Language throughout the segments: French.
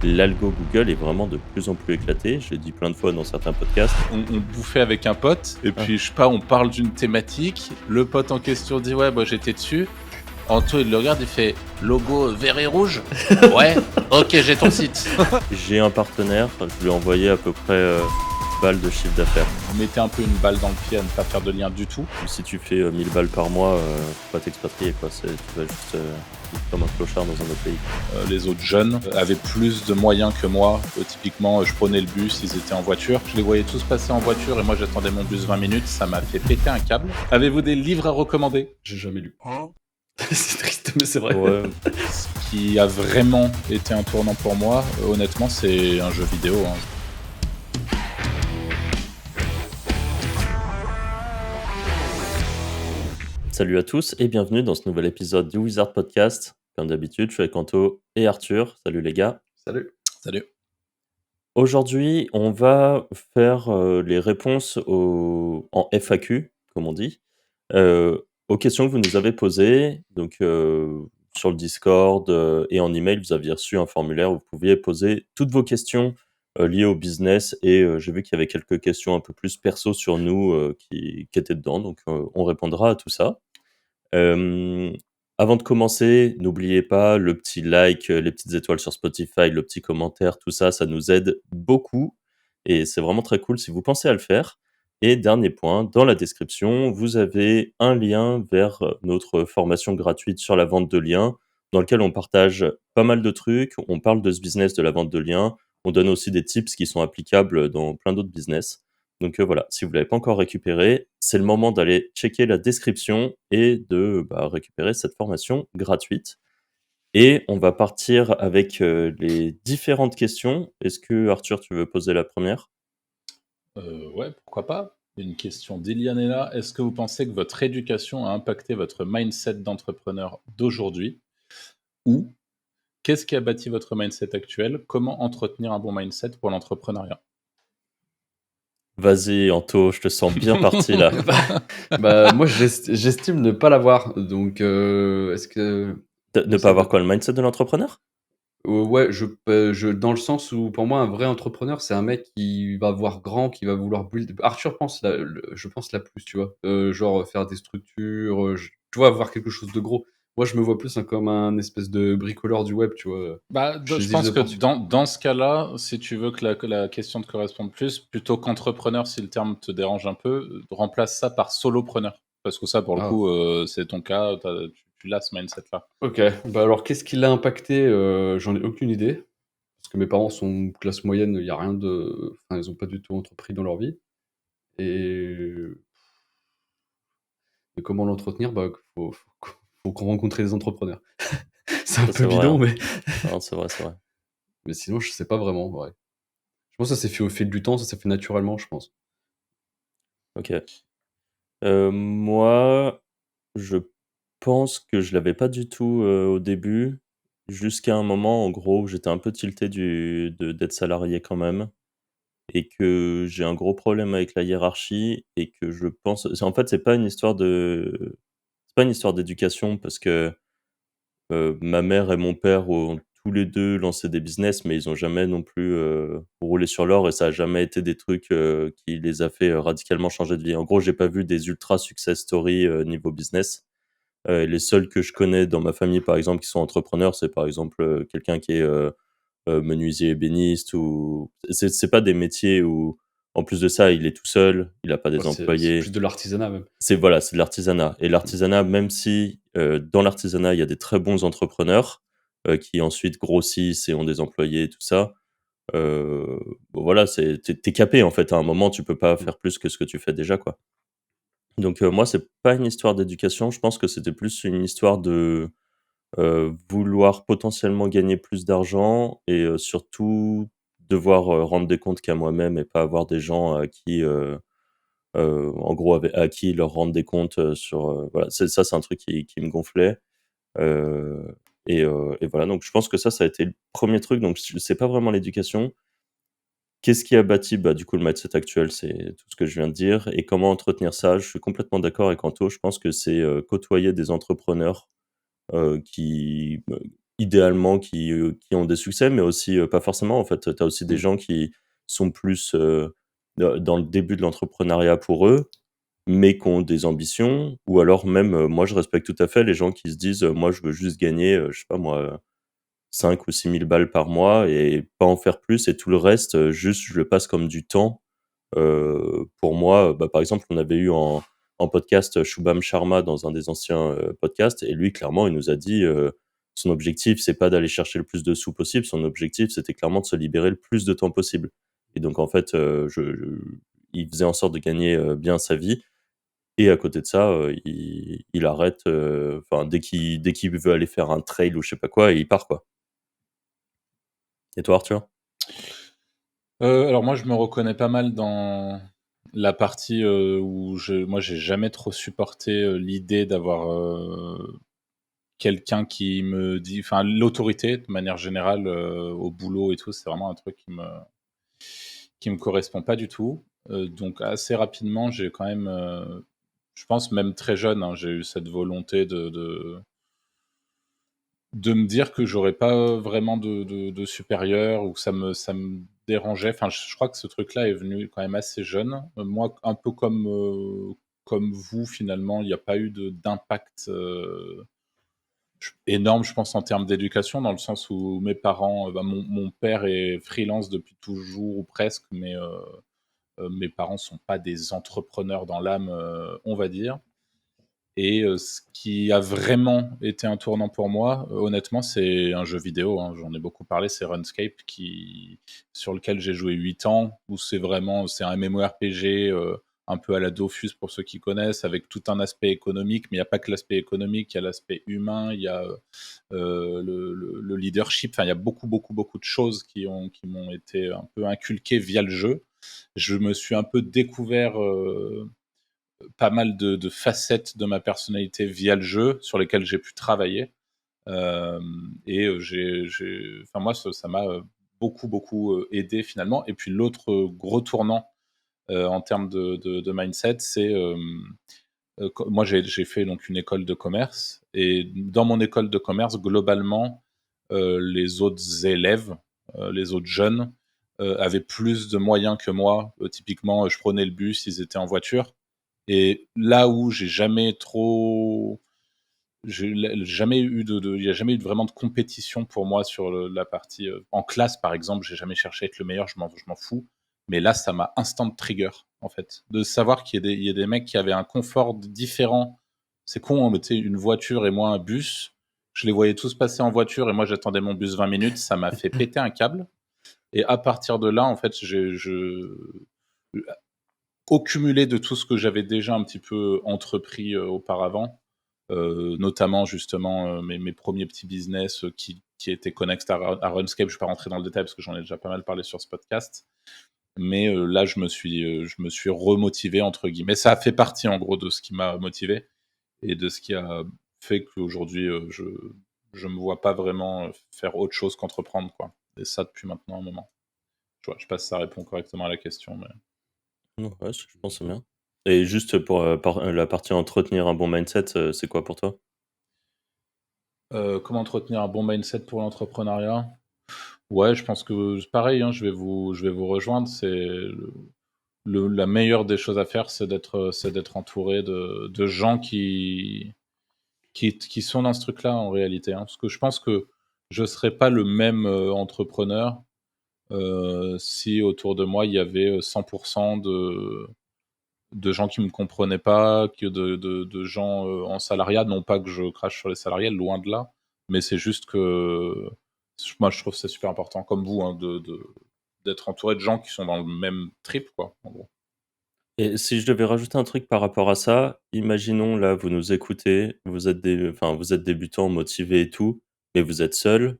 l'algo Google est vraiment de plus en plus éclaté. Je l'ai dit plein de fois dans certains podcasts. On bouffait avec un pote, et Ah. puis je sais pas, on parle d'une thématique. Le pote en question dit ouais, bah j'étais dessus. Anto il le regarde, il fait logo vert et rouge. Ouais, ok, j'ai ton site. J'ai un partenaire, je lui ai envoyé à peu près balles de chiffre d'affaires. On mettait un peu une balle dans le pied à ne pas faire de lien du tout. Si tu fais 1000 balles par mois, faut pas t'expatrier quoi. Tu vas juste vivre comme un clochard dans un autre pays. Les autres jeunes avaient plus de moyens que moi. Typiquement, je prenais le bus, ils étaient en voiture. Je les voyais tous passer en voiture et moi j'attendais mon bus 20 minutes. Ça m'a fait péter un câble. Avez-vous des livres à recommander? J'ai jamais lu. C'est triste, mais c'est vrai. Ouais, Ce qui a vraiment été un tournant pour moi, honnêtement, c'est un jeu vidéo. Salut à tous et bienvenue dans ce nouvel épisode du Wizard Podcast. Comme d'habitude, je suis avec Anto et Arthur. Salut les gars. Salut. Salut. Aujourd'hui, on va faire les réponses en FAQ, comme on dit, aux questions que vous nous avez posées. Donc, sur le Discord et en email, vous aviez reçu un formulaire où vous pouviez poser toutes vos questions liées au business. Et j'ai vu qu'il y avait quelques questions un peu plus perso sur nous qui étaient dedans. Donc, on répondra à tout ça. Hem, Avant de commencer, n'oubliez pas le petit like, les petites étoiles sur Spotify, le petit commentaire, tout ça, ça nous aide beaucoup et c'est vraiment très cool si vous pensez à le faire. Et dernier point, dans la description, vous avez un lien vers notre formation gratuite sur la vente de liens, dans lequel on partage pas mal de trucs, on parle de ce business de la vente de liens, on donne aussi des tips qui sont applicables dans plein d'autres business. Donc voilà, si vous ne l'avez pas encore récupéré, c'est le moment d'aller checker la description et de récupérer cette formation gratuite. Et on va partir avec les différentes questions. Est-ce que Arthur, tu veux poser la première? Ouais, pourquoi pas. Une question d'Ilianella. Est-ce que vous pensez que votre éducation a impacté votre mindset d'entrepreneur d'aujourd'hui? Ou qu'est-ce qui a bâti votre mindset actuel? Comment entretenir un bon mindset pour l'entrepreneuriat? Vas-y, Anto, je te sens bien parti là. Moi, j'estime ne pas l'avoir. Donc, est-ce que. Ne pas avoir quoi, le mindset de l'entrepreneur? Ouais, dans le sens où, pour moi, un vrai entrepreneur, c'est un mec qui va voir grand, qui va vouloir build. Arthur pense, je pense, la plus, tu vois. Genre, faire des structures, tu vois, avoir quelque chose de gros. Moi, je me vois plus comme un espèce de bricoleur du web, tu vois. Je saisis pense les que opportunités. dans ce cas-là, si tu veux que la question te corresponde plus, plutôt qu'entrepreneur, si le terme te dérange un peu, remplace ça par solopreneur. Parce que ça, pour le Ah. coup, c'est ton cas, tu l'as ce mindset-là. Ok, alors qu'est-ce qui l'a impacté? J'en ai aucune idée. Parce que mes parents sont classe moyenne, il y a rien de. Enfin, ils ont pas du tout entrepris dans leur vie. Et comment l'entretenir? Faut qu'on rencontre des entrepreneurs. C'est un Ça, peu c'est vrai, bidon, hein. mais Non, c'est vrai, c'est vrai. mais sinon, je sais pas vraiment, ouais. Je pense que ça s'est fait au fil du temps, ça s'est fait naturellement, je pense. Ok. Moi, je pense que je l'avais pas du tout au début, jusqu'à un moment, en gros, où j'étais un peu tilté d'être salarié quand même et que j'ai un gros problème avec la hiérarchie et que je pense en fait, c'est pas une histoire d'éducation parce que, ma mère et mon père ont tous les 2 lancé des business, mais ils ont jamais non plus, roulé sur l'or et ça a jamais été des trucs, qui les a fait, radicalement changer de vie. En gros, j'ai pas vu des ultra success story, niveau business. Les seuls que je connais dans ma famille, par exemple, qui sont entrepreneurs, c'est par exemple, quelqu'un qui est, menuisier ébéniste ou c'est pas des métiers où, en plus de ça, il est tout seul, il a pas Ouais, des c'est plus employés. de l'artisanat même. C'est de l'artisanat et l'artisanat, même si, dans l'artisanat, il y a des très bons entrepreneurs, qui ensuite grossissent et ont des employés et tout ça, bon voilà, tu es capé en fait. À un moment, tu peux pas Mmh. faire plus que ce que tu fais déjà, quoi. Donc moi, c'est pas une histoire d'éducation, je pense que c'était plus une histoire de, vouloir potentiellement gagner plus d'argent et surtout devoir, rendre des comptes qu'à moi-même et pas avoir des gens à qui, en gros, à qui leur rendre des comptes, sur, voilà, c'est un truc qui me gonflait, heu et voilà, donc je pense que ça a été le premier truc, donc c'est pas vraiment l'éducation. Qu'est-ce qui a bâti, du coup, le mindset actuel? C'est tout ce que je viens de dire et comment entretenir ça? Je suis complètement d'accord avec Anto, je pense que c'est, côtoyer des entrepreneurs, qui idéalement qui ont des succès, mais aussi, pas forcément en fait. Tu as aussi des Mmh. gens qui sont plus, dans le début de l'entrepreneuriat pour eux, mais qui ont des ambitions ou alors même, moi je respecte tout à fait les gens qui se disent: «Moi je veux juste gagner, je sais pas moi, 5 ou 6 000 balles par mois et pas en faire plus et tout le reste, juste je le passe comme du temps». Pour moi, bah, par exemple, on avait eu en podcast, Shubham Sharma dans un des anciens, podcasts et lui clairement il nous a dit, son objectif c'est pas d'aller chercher le plus de sous possible, son objectif c'était clairement de se libérer le plus de temps possible et donc en fait, il faisait en sorte de gagner, bien sa vie et à côté de ça, il arrête, enfin dès qu'il veut aller faire un trail ou je sais pas quoi, il part quoi. Et toi Arthur? Alors moi, je me reconnais pas mal dans la partie, où j'ai jamais trop supporté, l'idée d'avoir, quelqu'un qui me dit enfin l'autorité de manière générale, au boulot et tout, c'est vraiment un truc qui me correspond pas du tout. Donc assez rapidement, j'ai quand même, je pense même très jeune, hein, j'ai eu cette volonté de me dire que j'aurais pas vraiment de supérieur ou que ça me dérangeait. Enfin, je crois que ce truc-là est venu quand même assez jeune. Moi, un peu comme vous finalement, il n'y a pas eu d'impact, énorme, je pense, en termes d'éducation, dans le sens où mes parents, bah, mon père est freelance depuis toujours ou presque, mais mes parents sont pas des entrepreneurs dans l'âme, on va dire. Et ce qui a vraiment été un tournant pour moi, honnêtement, c'est un jeu vidéo, hein, j'en ai beaucoup parlé, c'est RuneScape sur lequel j'ai joué 8 ans, où c'est un MMORPG, un peu à la Dofus pour ceux qui connaissent, avec tout un aspect économique, mais il y a pas que l'aspect économique, il y a l'aspect humain, il y a, le leadership, enfin il y a beaucoup, beaucoup, beaucoup de choses qui m'ont été un peu inculquées via le jeu. Je me suis un peu découvert, pas mal de facettes de ma personnalité via le jeu, sur lesquelles j'ai pu travailler. Et enfin moi, ça m'a beaucoup, beaucoup aidé finalement. Et puis l'autre gros tournant en termes de mindset, c'est moi j'ai fait donc une école de commerce. Et dans mon école de commerce, globalement, les autres élèves, les autres jeunes, avaient plus de moyens que moi. Typiquement, je prenais le bus, ils étaient en voiture. Et là où jamais eu il y a jamais eu vraiment de compétition pour moi sur la partie en classe, par exemple, j'ai jamais cherché à être le meilleur, je m'en fous. Mais là, ça m'a instant trigger, en fait, de savoir il y a des mecs qui avaient un confort différent. C'est con, hein, mais tu sais, une voiture et moi un bus, je les voyais tous passer en voiture et moi j'attendais mon bus 20 minutes, ça m'a fait péter un câble. Et à partir de là, en fait, au cumulé de tout ce que j'avais déjà un petit peu entrepris, auparavant, notamment justement, mes 1ers petits business, qui étaient connexes à RuneScape. Je ne vais pas rentrer dans le détail parce que j'en ai déjà pas mal parlé sur ce podcast. Mais, là, je me suis «remotivé» entre guillemets. Ça a fait partie en gros de ce qui m'a motivé et de ce qui a fait qu'aujourd'hui, je me vois pas vraiment, faire autre chose qu'entreprendre, quoi. Et ça depuis maintenant un moment. Je sais pas si ça répond correctement à la question, mais Non, ouais, je pense que c'est bien. Et juste pour, la partie entretenir un bon mindset, c'est quoi pour toi? comment entretenir un bon mindset pour l'entrepreneuriat? Ouais, je pense que c'est pareil, hein, je vais vous rejoindre. C'est la meilleure des choses à faire, c'est d'être entouré de gens qui sont dans ce truc-là en réalité, hein. Parce que je pense que je serais pas le même, entrepreneur, si autour de moi il y avait, 100 de gens qui me comprenaient pas, que de gens, en salariat. Non pas que je crache sur les salariés, loin de là, mais c'est juste que moi je trouve que c'est super important comme vous, hein, d'être entouré de gens qui sont dans le même trip quoi, en gros. Et si je devais rajouter un truc par rapport à ça, imaginons là, vous nous écoutez, vous êtes débutants, motivés et tout, mais vous êtes seul.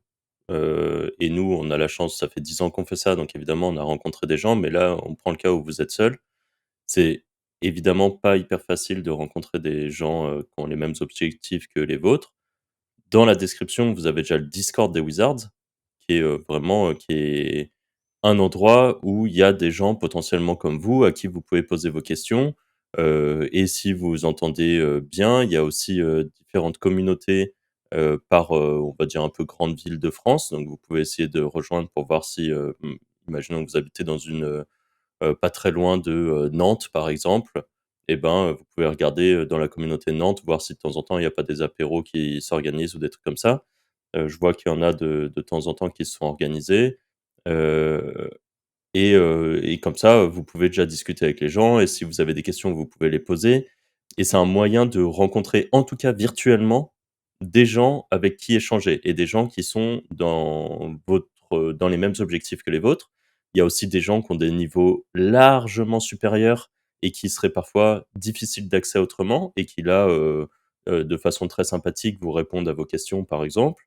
Et nous, on a la chance, ça fait 10 ans qu'on fait ça, donc évidemment, on a rencontré des gens, mais là, on prend le cas où vous êtes seul. C'est évidemment pas hyper facile de rencontrer des gens, qui ont les mêmes objectifs que les vôtres. Dans la description, vous avez déjà le Discord des Wizards, qui est, vraiment, qui est un endroit où il y a des gens potentiellement comme vous, à qui vous pouvez poser vos questions. Et si vous entendez, bien, il y a aussi, différentes communautés, par, on va dire un peu grande ville de France. Donc vous pouvez essayer de rejoindre pour voir si, imaginons que vous habitez dans une, pas très loin de, Nantes par exemple, et ben, vous pouvez regarder, dans la communauté de Nantes, voir si de temps en temps il y a pas des apéros qui s'organisent ou des trucs comme ça. Je vois qu'il y en a de temps en temps qui se sont organisés, heu et comme ça, vous pouvez déjà discuter avec les gens et si vous avez des questions, vous pouvez les poser et c'est un moyen de rencontrer, en tout cas virtuellement, des gens avec qui échanger et des gens qui sont dans les mêmes objectifs que les vôtres. Il y a aussi des gens qui ont des niveaux largement supérieurs et qui seraient parfois difficiles d'accès autrement et qui là, de façon très sympathique, vous répondent à vos questions, par exemple.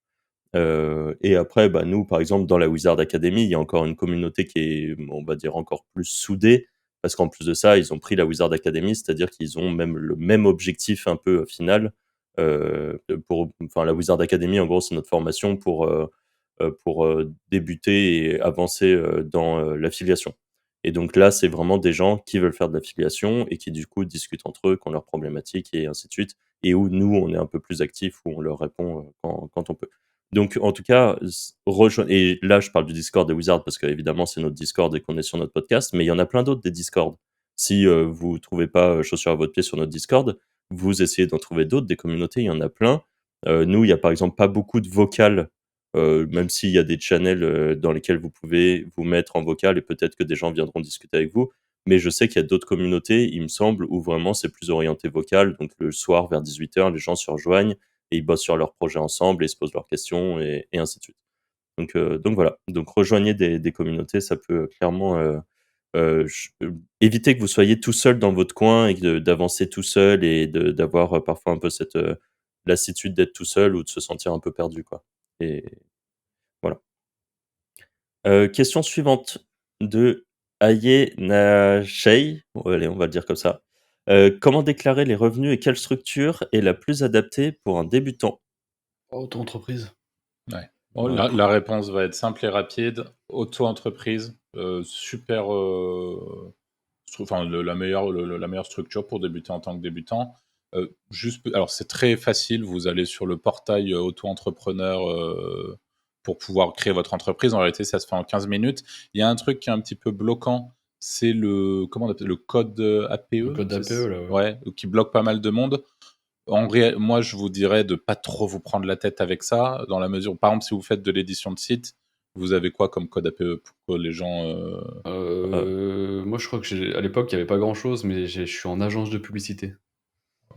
Et après, bah, nous, par exemple, dans la Wizard Academy, il y a encore une communauté qui est, on va dire, encore plus soudée, parce qu'en plus de ça, ils ont pris la Wizard Academy, c'est-à-dire qu'ils ont même le même objectif un peu final. Enfin, la Wizard Academy, en gros, c'est notre formation pour débuter et avancer dans l'affiliation. Et donc là, c'est vraiment des gens qui veulent faire de l'affiliation et qui, du coup, discutent entre eux, qui ont leurs problématiques et ainsi de suite. Et où nous, on est un peu plus actifs, où on leur répond quand on peut. Donc, en tout cas, et là, je parle du Discord des Wizards parce qu'évidemment, c'est notre Discord et qu'on est sur notre podcast, mais il y en a plein d'autres des Discord. Si vous trouvez pas chaussure à votre pied sur notre Discord, vous essayez d'en trouver d'autres, des communautés, il y en a plein. Nous, il y a par exemple pas beaucoup de vocales, même s'il y a des channels dans lesquels vous pouvez vous mettre en vocal et peut-être que des gens viendront discuter avec vous. Mais je sais qu'il y a d'autres communautés, il me semble, où vraiment c'est plus orienté vocal. Donc le soir vers 18h, les gens se rejoignent et ils bossent sur leurs projets ensemble et ils se posent leurs questions et ainsi de suite. Donc voilà, donc rejoignez des communautés, ça peut clairement éviter que vous soyez tout seul dans votre coin et d'avancer tout seul et d'avoir parfois un peu cette lassitude d'être tout seul ou de se sentir un peu perdu, quoi. Et voilà. Question suivante de Aye Nashei. Allez, on va le dire comme ça. Comment déclarer les revenus et quelle structure est la plus adaptée pour un débutant? Auto-entreprise. Ouais. Bon, Ouais. la réponse va être simple et rapide. Auto-entreprise, super, enfin, la meilleure structure pour débuter en tant que débutant. Alors c'est très facile, vous allez sur le portail auto-entrepreneur pour pouvoir créer votre entreprise. En réalité, ça se fait en 15 minutes. Il y a un truc qui est un petit peu bloquant, c'est comment on appelle, le code Le APE, code d'APE, là, ouais. ouais, qui bloque pas mal de monde. Moi, je vous dirais de pas trop vous prendre la tête avec ça, dans la mesure où, par exemple, si vous faites de l'édition de site, vous avez quoi comme code APE pour que les gens... Moi, je crois que à l'époque, il y avait pas grand-chose, mais je suis en agence de publicité.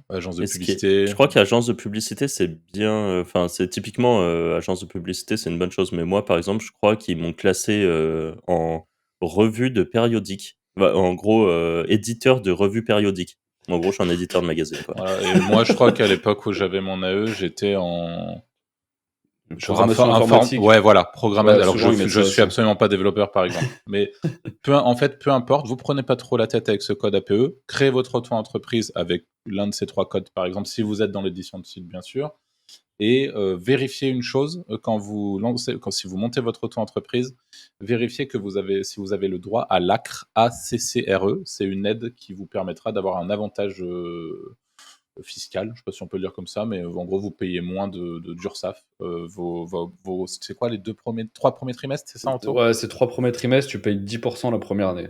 agence de Et ce qui est publicité? je crois qu'agence de publicité, c'est bien, enfin, c'est typiquement, agence de publicité, c'est une bonne chose. Mais moi, par exemple, je crois qu'ils m'ont classé, en revue de périodique. Bah, en gros, éditeur de revue périodique. En gros, je suis un éditeur de magazine, quoi. Voilà, et moi, je crois qu'à l'époque où j'avais mon AE, j'étais en... Programmation informatique. Ouais, voilà, Ouais, Alors, souvent, ils mettent je ça suis aussi. absolument pas développeur, par exemple. Mais en fait, peu importe, vous prenez pas trop la tête avec ce code APE, créez votre auto-entreprise avec l'un de ces 3 codes, par exemple, si vous êtes dans l'édition de site, bien sûr. Et vérifiez une chose, si vous montez votre auto-entreprise, vérifiez que si vous avez le droit à l'ACRE, ACCRE. C'est une aide qui vous permettra d'avoir un avantage fiscal, je ne sais pas si on peut le dire comme ça, mais en gros, vous payez moins d'URSSAF. C'est quoi les 3 premiers trimestres, c'est ça en tout? Ouais, ces 3 premiers trimestres, tu payes 10% la première année.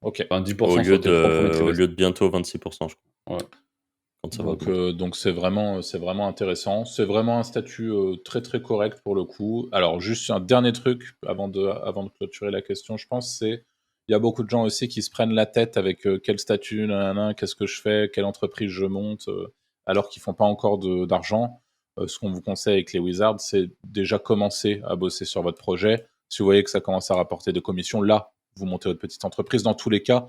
Ok. Enfin, 10% sur tes 3 premiers Au trimestres. lieu de bientôt 26%, je crois, Ouais. quand ça va augmenter. Donc c'est vraiment intéressant. C'est vraiment un statut très très correct pour le coup. Alors juste un dernier truc avant de clôturer la question, je pense, c'est il y a beaucoup de gens aussi qui se prennent la tête avec quel statut, nanana, qu'est-ce que je fais, quelle entreprise je monte, alors qu'ils font pas encore d'argent. Ce qu'on vous conseille avec les Wizards, c'est déjà commencer à bosser sur votre projet. Si vous voyez que ça commence à rapporter des commissions, là, vous montez votre petite entreprise. Dans tous les cas,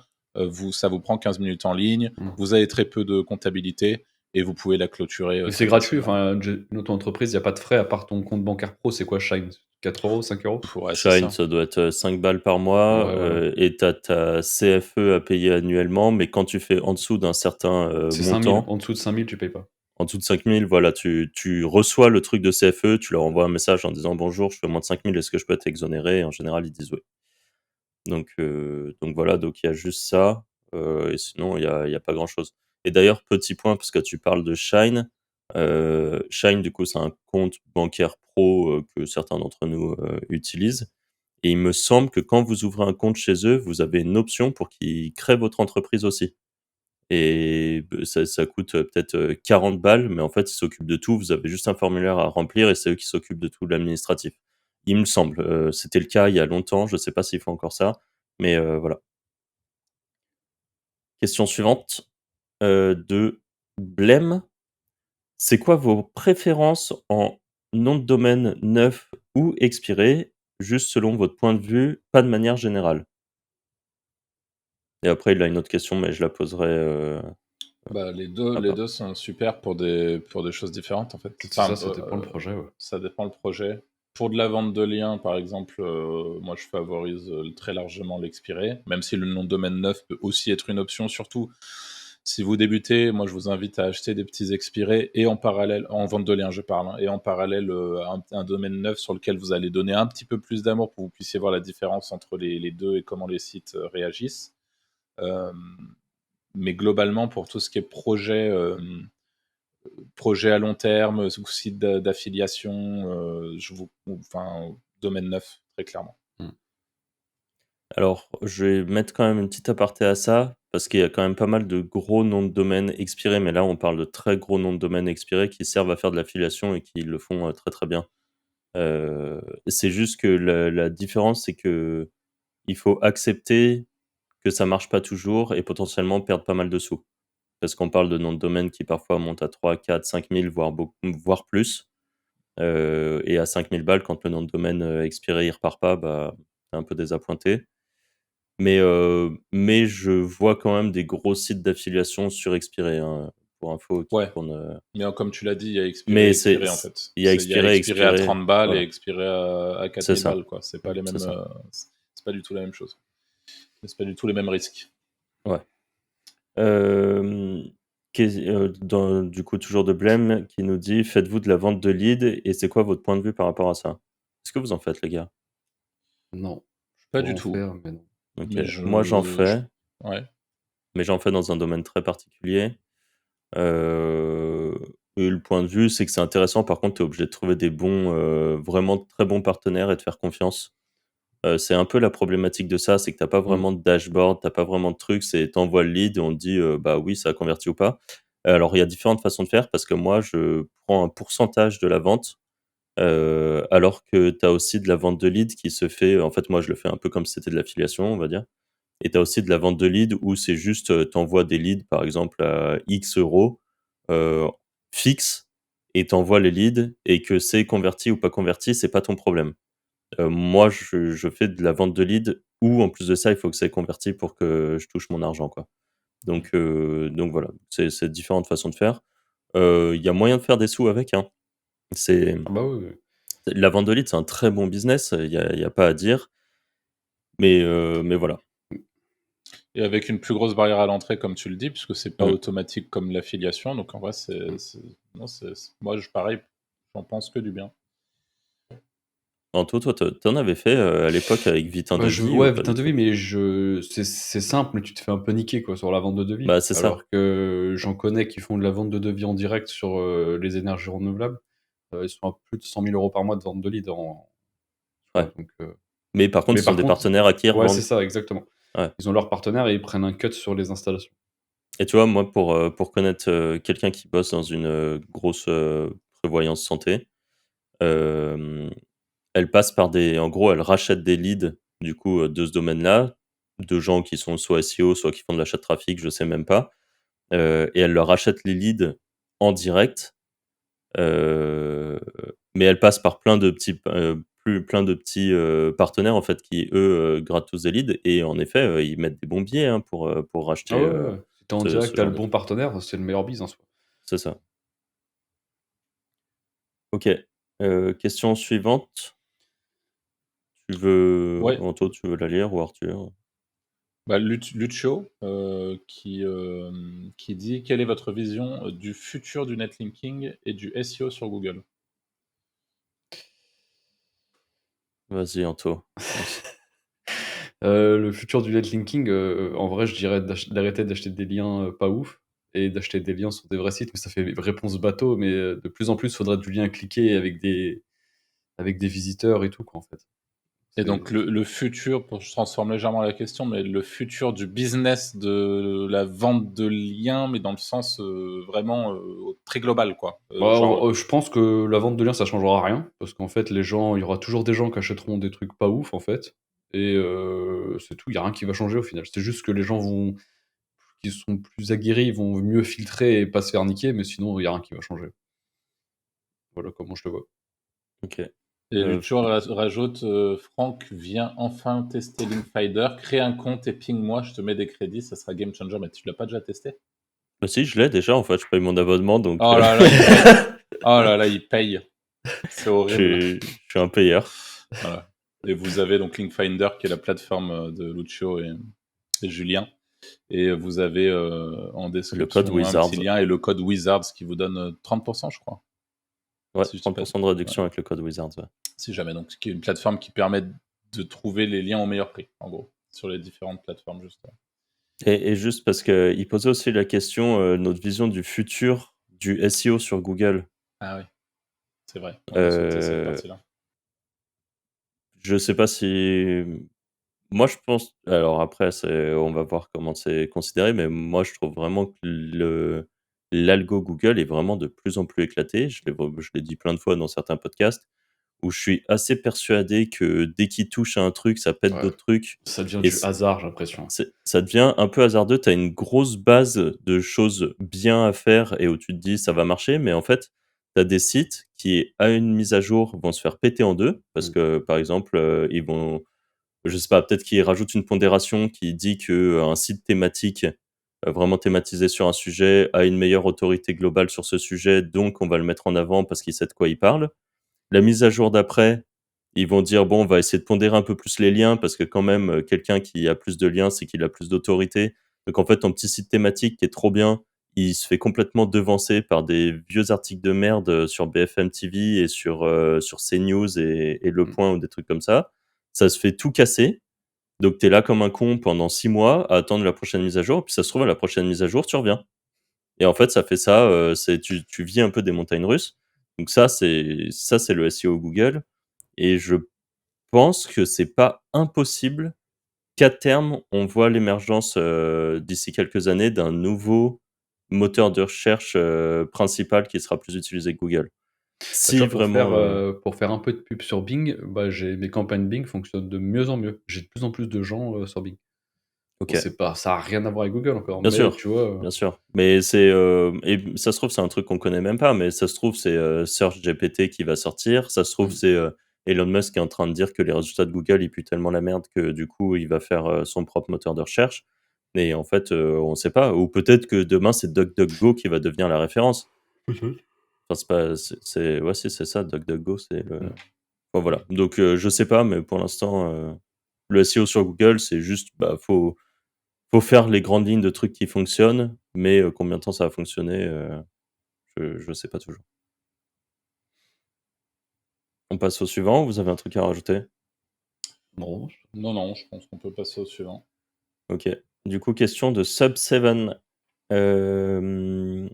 ça vous prend 15 minutes en ligne, vous avez très peu de comptabilité et vous pouvez la clôturer Mais c'est très gratuit, facilement. enfin, une auto-entreprise, il n'y a pas de frais à part ton compte bancaire pro. C'est quoi Shine? 4 €, 5 €? Ouais, c'est Shine, ça. ça doit être 5 balles par mois, Ouais, voilà. et tu as ta CFE à payer annuellement, mais quand tu fais en dessous d'un certain C'est 5 000. montant, En dessous de 5 000, tu payes pas. en dessous de 5 000, voilà, tu reçois le truc de CFE, tu leur envoies un message en disant bonjour, je fais moins de 5 000, est-ce que je peux être exonéré? Et en général, ils disent oui. Donc voilà, donc il y a juste ça, et sinon il y a pas grand-chose. Et d'ailleurs, petit point, parce que tu parles de Shine, Shine, du coup, c'est un compte bancaire pro que certains d'entre nous utilisent. Et il me semble que quand vous ouvrez un compte chez eux, vous avez une option pour qu'ils créent votre entreprise aussi. Et ça coûte peut-être 40 balles, mais en fait, ils s'occupent de tout. Vous avez juste un formulaire à remplir et c'est eux qui s'occupent de tout l'administratif. Il me semble. C'était le cas il y a longtemps. Je ne sais pas s'ils font encore ça, mais voilà. Question suivante de Blême. C'est quoi vos préférences en nom de domaine neuf ou expiré, juste selon votre point de vue, pas de manière générale? Et après, il a une autre question, mais je la poserai, Bah, les après. 2 sont super pour des choses différentes, en fait. C'est Enfin, ça dépend le projet, ouais. ça dépend le projet. Pour de la vente de liens, par exemple, moi, je favorise, très largement l'expiré, même si le nom de domaine neuf peut aussi être une option. Surtout si vous débutez, moi, je vous invite à acheter des petits expirés et en parallèle en vente de liens, je parle, hein, et en parallèle, un domaine neuf sur lequel vous allez donner un petit peu plus d'amour pour que vous puissiez voir la différence entre les 2 et comment les sites, réagissent. Hem Mais globalement, pour tout ce qui est projet à long terme, ou site d'affiliation, domaine neuf, très clairement. Mmh. Alors, je vais mettre quand même une petite aparté à ça, parce qu'il y a quand même pas mal de gros noms de domaine expirés, mais là, on parle de très gros noms de domaine expirés qui servent à faire de l'affiliation et qui le font, très, très bien. C'est juste que la différence, c'est que il faut accepter que ça marche pas toujours et potentiellement perdre pas mal de sous. Parce qu'on parle de noms de domaine qui parfois montent à 3, 4, 5 000, voire plus. Et à 5 000 balles, quand le nom de domaine, expiré, il repart pas, bah, tu un peu désappointé. Mais je vois quand même des gros sites d'affiliation surexpirés, hein, pour info qui Ouais, tournent, mais comme tu l'as dit, il y a expiré et mais expiré, en fait. il y a Il y a expiré, expiré à expiré, 30 balles et voilà, expiré à quatre c'est mille ça, balles, quoi. C'est pas les c'est mêmes, ça, c'est pas du tout la même chose. C'est pas du tout les mêmes risques. ouais. Hem, du coup, toujours de Blême qui nous dit: «Faites-vous de la vente de leads et c'est quoi votre point de vue par rapport à ça?» Est-ce que vous en faites, les gars? Non, je Pas pourrais du en tout, faire, mais non. OK. mais Moi, j'en je fais, ouais. mais j'en fais dans un domaine très particulier. Heu et le point de vue, c'est que c'est intéressant. Par contre, tu es obligé de trouver des bons, vraiment très bons partenaires et de faire confiance. C'est un peu la problématique de ça, c'est que tu as pas Mmh. vraiment de dashboard, tu as pas vraiment de truc, c'est tu envoies le lead et on te dit, bah, oui, ça a converti ou pas. Alors il y a différentes façons de faire parce que moi, je prends un pourcentage de la vente, alors que tu as aussi de la vente de lead qui se fait en fait, moi, je le fais un peu comme si c'était de l'affiliation, on va dire. Et tu as aussi de la vente de leads où c'est juste, tu envoies des leads, par exemple, à X euros, heu, fixe et tu envoies les leads et que c'est converti ou pas converti, c'est pas ton problème. Moi, je fais de la vente de leads où, en plus de ça, il faut que ça ait converti pour que je touche mon argent, quoi. Donc voilà, c'est différentes façons de faire. Il y a moyen de faire des sous avec, hein. C'est Ah bah, oui, oui. la vente de leads, c'est un très bon business, il y a pas à dire, mais voilà. Et avec une plus grosse barrière à l'entrée, comme tu le dis, puisque c'est pas Mmh. automatique comme l'affiliation. Donc en vrai, non, moi, pareil, j'en pense que du bien. Anto, toi, tu en avais fait, à l'époque avec Vite un Bah, devis ou ouais, pas vite un du devis, tout? mais c'est simple, mais tu te fais un peu niquer, quoi, sur la vente de devis. Bah, c'est ça. Alors que j'en connais qui font de la vente de devis en direct sur, les énergies renouvelables. Ils sont à plus de 100 000 € par mois de vente de leads tu Ouais. vois? Donc, Mais par contre, mais ils ont par des contre partenaires à qui ils ouais, c'est revendent. ça, exactement. Ouais. Ils ont leur partenaire et ils prennent un cut sur les installations. Et tu vois, moi, pour connaître, quelqu'un qui bosse dans une, grosse, prévoyance santé, hem, elle passe par des en gros, elle rachète des leads, du coup, de ce domaine-là, de gens qui sont soit SEO, soit qui font de l'achat de trafic, je sais même pas, et elle leur achète les leads en direct, heu, mais elle passe par plein de petits, partenaires, en fait, qui, eux, grattent tous des leads et en effet, ils mettent des bons billets, hein, pour Ah racheter, ouais, ouais, ouais. Si tu en ce direct, tu as genre le de bon truc. partenaire, c'est le meilleur biz en soi. C'est ça. OK. Question suivante. Ouais, Anto, tu veux la lire ou Arthur? bah, Lucio, qui dit: «Quelle est votre vision, du futur du netlinking et du SEO sur Google?» Vas-y Anto, lance. Le futur du netlinking, en vrai, je dirais d'arrêter d'acheter des liens, pas ouf et d'acheter des liens sur des vrais sites, mais ça fait réponse bateau, mais de plus en plus, il faudra du lien cliqué avec des visiteurs et tout, quoi, en fait. Et C'est donc le futur, je transforme légèrement la question, mais le futur du business de la vente de liens, mais dans le sens, vraiment, très global, quoi. bah, Genre, je pense que la vente de liens, ça changera rien parce qu'en fait, il y aura toujours des gens qui achèteront des trucs pas ouf, en fait et c'est tout, il y a rien qui va changer au final. C'est juste que les gens qui sont plus aguerris, ils vont mieux filtrer et pas se faire niquer, mais sinon, il y a rien qui va changer. Voilà comment je le vois. OK. et Heu, Lucho rajoute, Franck vient enfin tester Linkfinder, crée un compte et ping-moi, je te mets des crédits, ça sera game changer, mais tu l'as pas déjà testé? Bah si, je l'ai déjà en fait, je paye mon abonnement donc Oh là là, il paye. Oh là là, il paye. C'est horrible. je suis un payeur. Voilà. Et vous avez donc Linkfinder qui est la plateforme, de Lucio et Julien. Et vous avez, en Le code description un petit Wizards. lien et le code Wizards qui vous donne, 30 je crois, Ouais, si je dis pas 30 de ouais, réduction avec le code Wizards, ouais. si jamais, donc qui est une plateforme qui permet de trouver les liens au meilleur prix, en gros, sur les différentes plateformes justement. Et juste parce qu'il posait aussi la question, notre vision du futur du SEO sur Google. Ah oui, c'est vrai, on a sauté cette Heu, partie-là. je sais pas si moi je pense alors après on va voir comment c'est considéré, mais moi je trouve vraiment que l'algo Google est vraiment de plus en plus éclaté. Je l'ai dit plein de fois dans certains podcasts, où je suis assez persuadé que dès qu'il touche à un truc, ça pète Ouais, d'autres trucs ça devient et du hasard, j'ai l'impression. ça devient un peu hasardeux. Tu as une grosse base de choses bien à faire et où tu te dis: «Ça va marcher», mais en fait, tu as des sites qui, à une mise à jour, vont se faire péter en 2 parce Mmh. que, par exemple, ils vont je sais pas, peut-être qu'ils rajoutent une pondération qui dit qu'un site thématique, vraiment thématisé sur un sujet, a une meilleure autorité globale sur ce sujet, donc on va le mettre en avant parce qu'il sait de quoi il parle. La mise à jour d'après, ils vont dire: «Bon, on va essayer de pondérer un peu plus les liens parce que quand même, quelqu'un qui a plus de liens, c'est qu'il a plus d'autorité». Donc en fait, ton petit site thématique qui est trop bien, il se fait complètement devancer par des vieux articles de merde, sur BFM TV et sur CNews et Le Mmh. Point ou des trucs comme ça. Ça se fait tout casser, donc tu es là comme un con pendant 6 mois à attendre la prochaine mise à jour, puis ça se trouve à la prochaine mise à jour, tu reviens. Et en fait, ça fait ça, c'est tu vis un peu des montagnes russes. Donc ça c'est le SEO Google et je pense que c'est pas impossible qu'à terme, on voit l'émergence, d'ici quelques années, d'un nouveau moteur de recherche, principal qui sera plus utilisé que Google. Bah, tu Si vois, vraiment, pour faire un peu de pub sur Bing, bah, mes campagnes Bing fonctionnent de mieux en mieux. J'ai de plus en plus de gens, sur Bing. Bon, OK. ça a rien à voir avec Google encore, Bien mais sûr, tu vois, bien sûr. Mais c'est, et ça se trouve, c'est un truc qu'on connaît même pas, mais ça se trouve, c'est, Search GPT qui va sortir. Ça se trouve, mmh, c'est, Elon Musk qui est en train de dire que les résultats de Google, ils puent tellement la merde que du coup, il va faire, son propre moteur de recherche et en fait, on sait pas. Ou peut-être que demain, c'est DuckDuckGo qui va devenir la référence. peut-être. Enfin, c'est pas c'est ouais, si, c'est ça, DuckDuckGo, c'est le Mmh. enfin, voilà. Donc je sais pas, mais pour l'instant, le SEO sur Google, c'est juste, bah, faut faire les grandes lignes de trucs qui fonctionnent, mais combien de temps ça va fonctionner, je sais pas toujours. On passe au suivant ou vous avez un truc à rajouter? Non, Non, non, je pense qu'on peut passer au suivant. OK. Du coup, question de Sub7. Hem,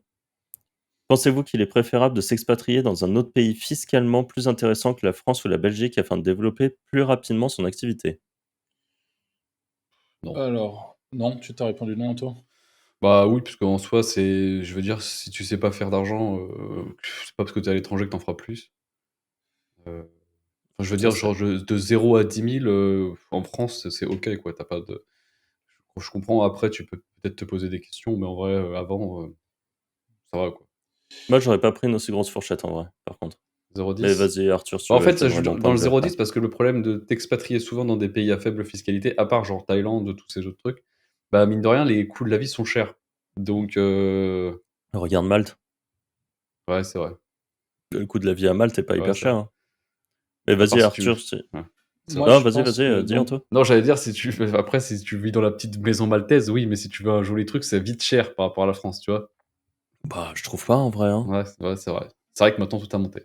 pensez-vous qu'il est préférable de s'expatrier dans un autre pays fiscalement plus intéressant que la France ou la Belgique afin de développer plus rapidement son activité? non. Alors, non, tu t'as répondu non, toi? Bah, oui, parce qu'en soi, je veux dire, si tu sais pas faire d'argent, c'est pas parce que tu es à l'étranger que tu en feras plus. Enfin, je veux Ça, dire, c'est genre, de 0 à 10 000, en France, c'est OK, quoi. Tu pas de je comprends, après, tu peux peut-être te poser des questions, mais en vrai, avant, ça va, quoi. Moi, j'aurais pas pris une aussi grosse fourchette en vrai, par contre. Mais 0,10? vas-y Arthur, si tu Bah, en veux, je fait, ça donnerai joue mon dans point le de vue après. 0,10 parce que le problème de t'expatrier souvent dans des pays à faible fiscalité, à part genre Thaïlande, tous ces autres trucs, bah, mine de rien, les coûts de la vie sont chers. Donc Regarde Malte, ouais, c'est vrai. le coût de la vie à Malte est pas Ouais, hyper c'est cher, vrai. hein. Mais À part vas-y si tu Arthur, si ouais, c'est Moi, vrai. non, je vas-y, pense vas-y, que dis donc Anto. Non, j'allais dire si tu après si tu vis dans la petite maison maltaise, oui, mais si tu veux un joli truc, c'est vite cher par rapport à la France, tu vois? Bah, je trouve pas en vrai, hein. Ouais, c'est vrai. C'est vrai que maintenant tout a monté.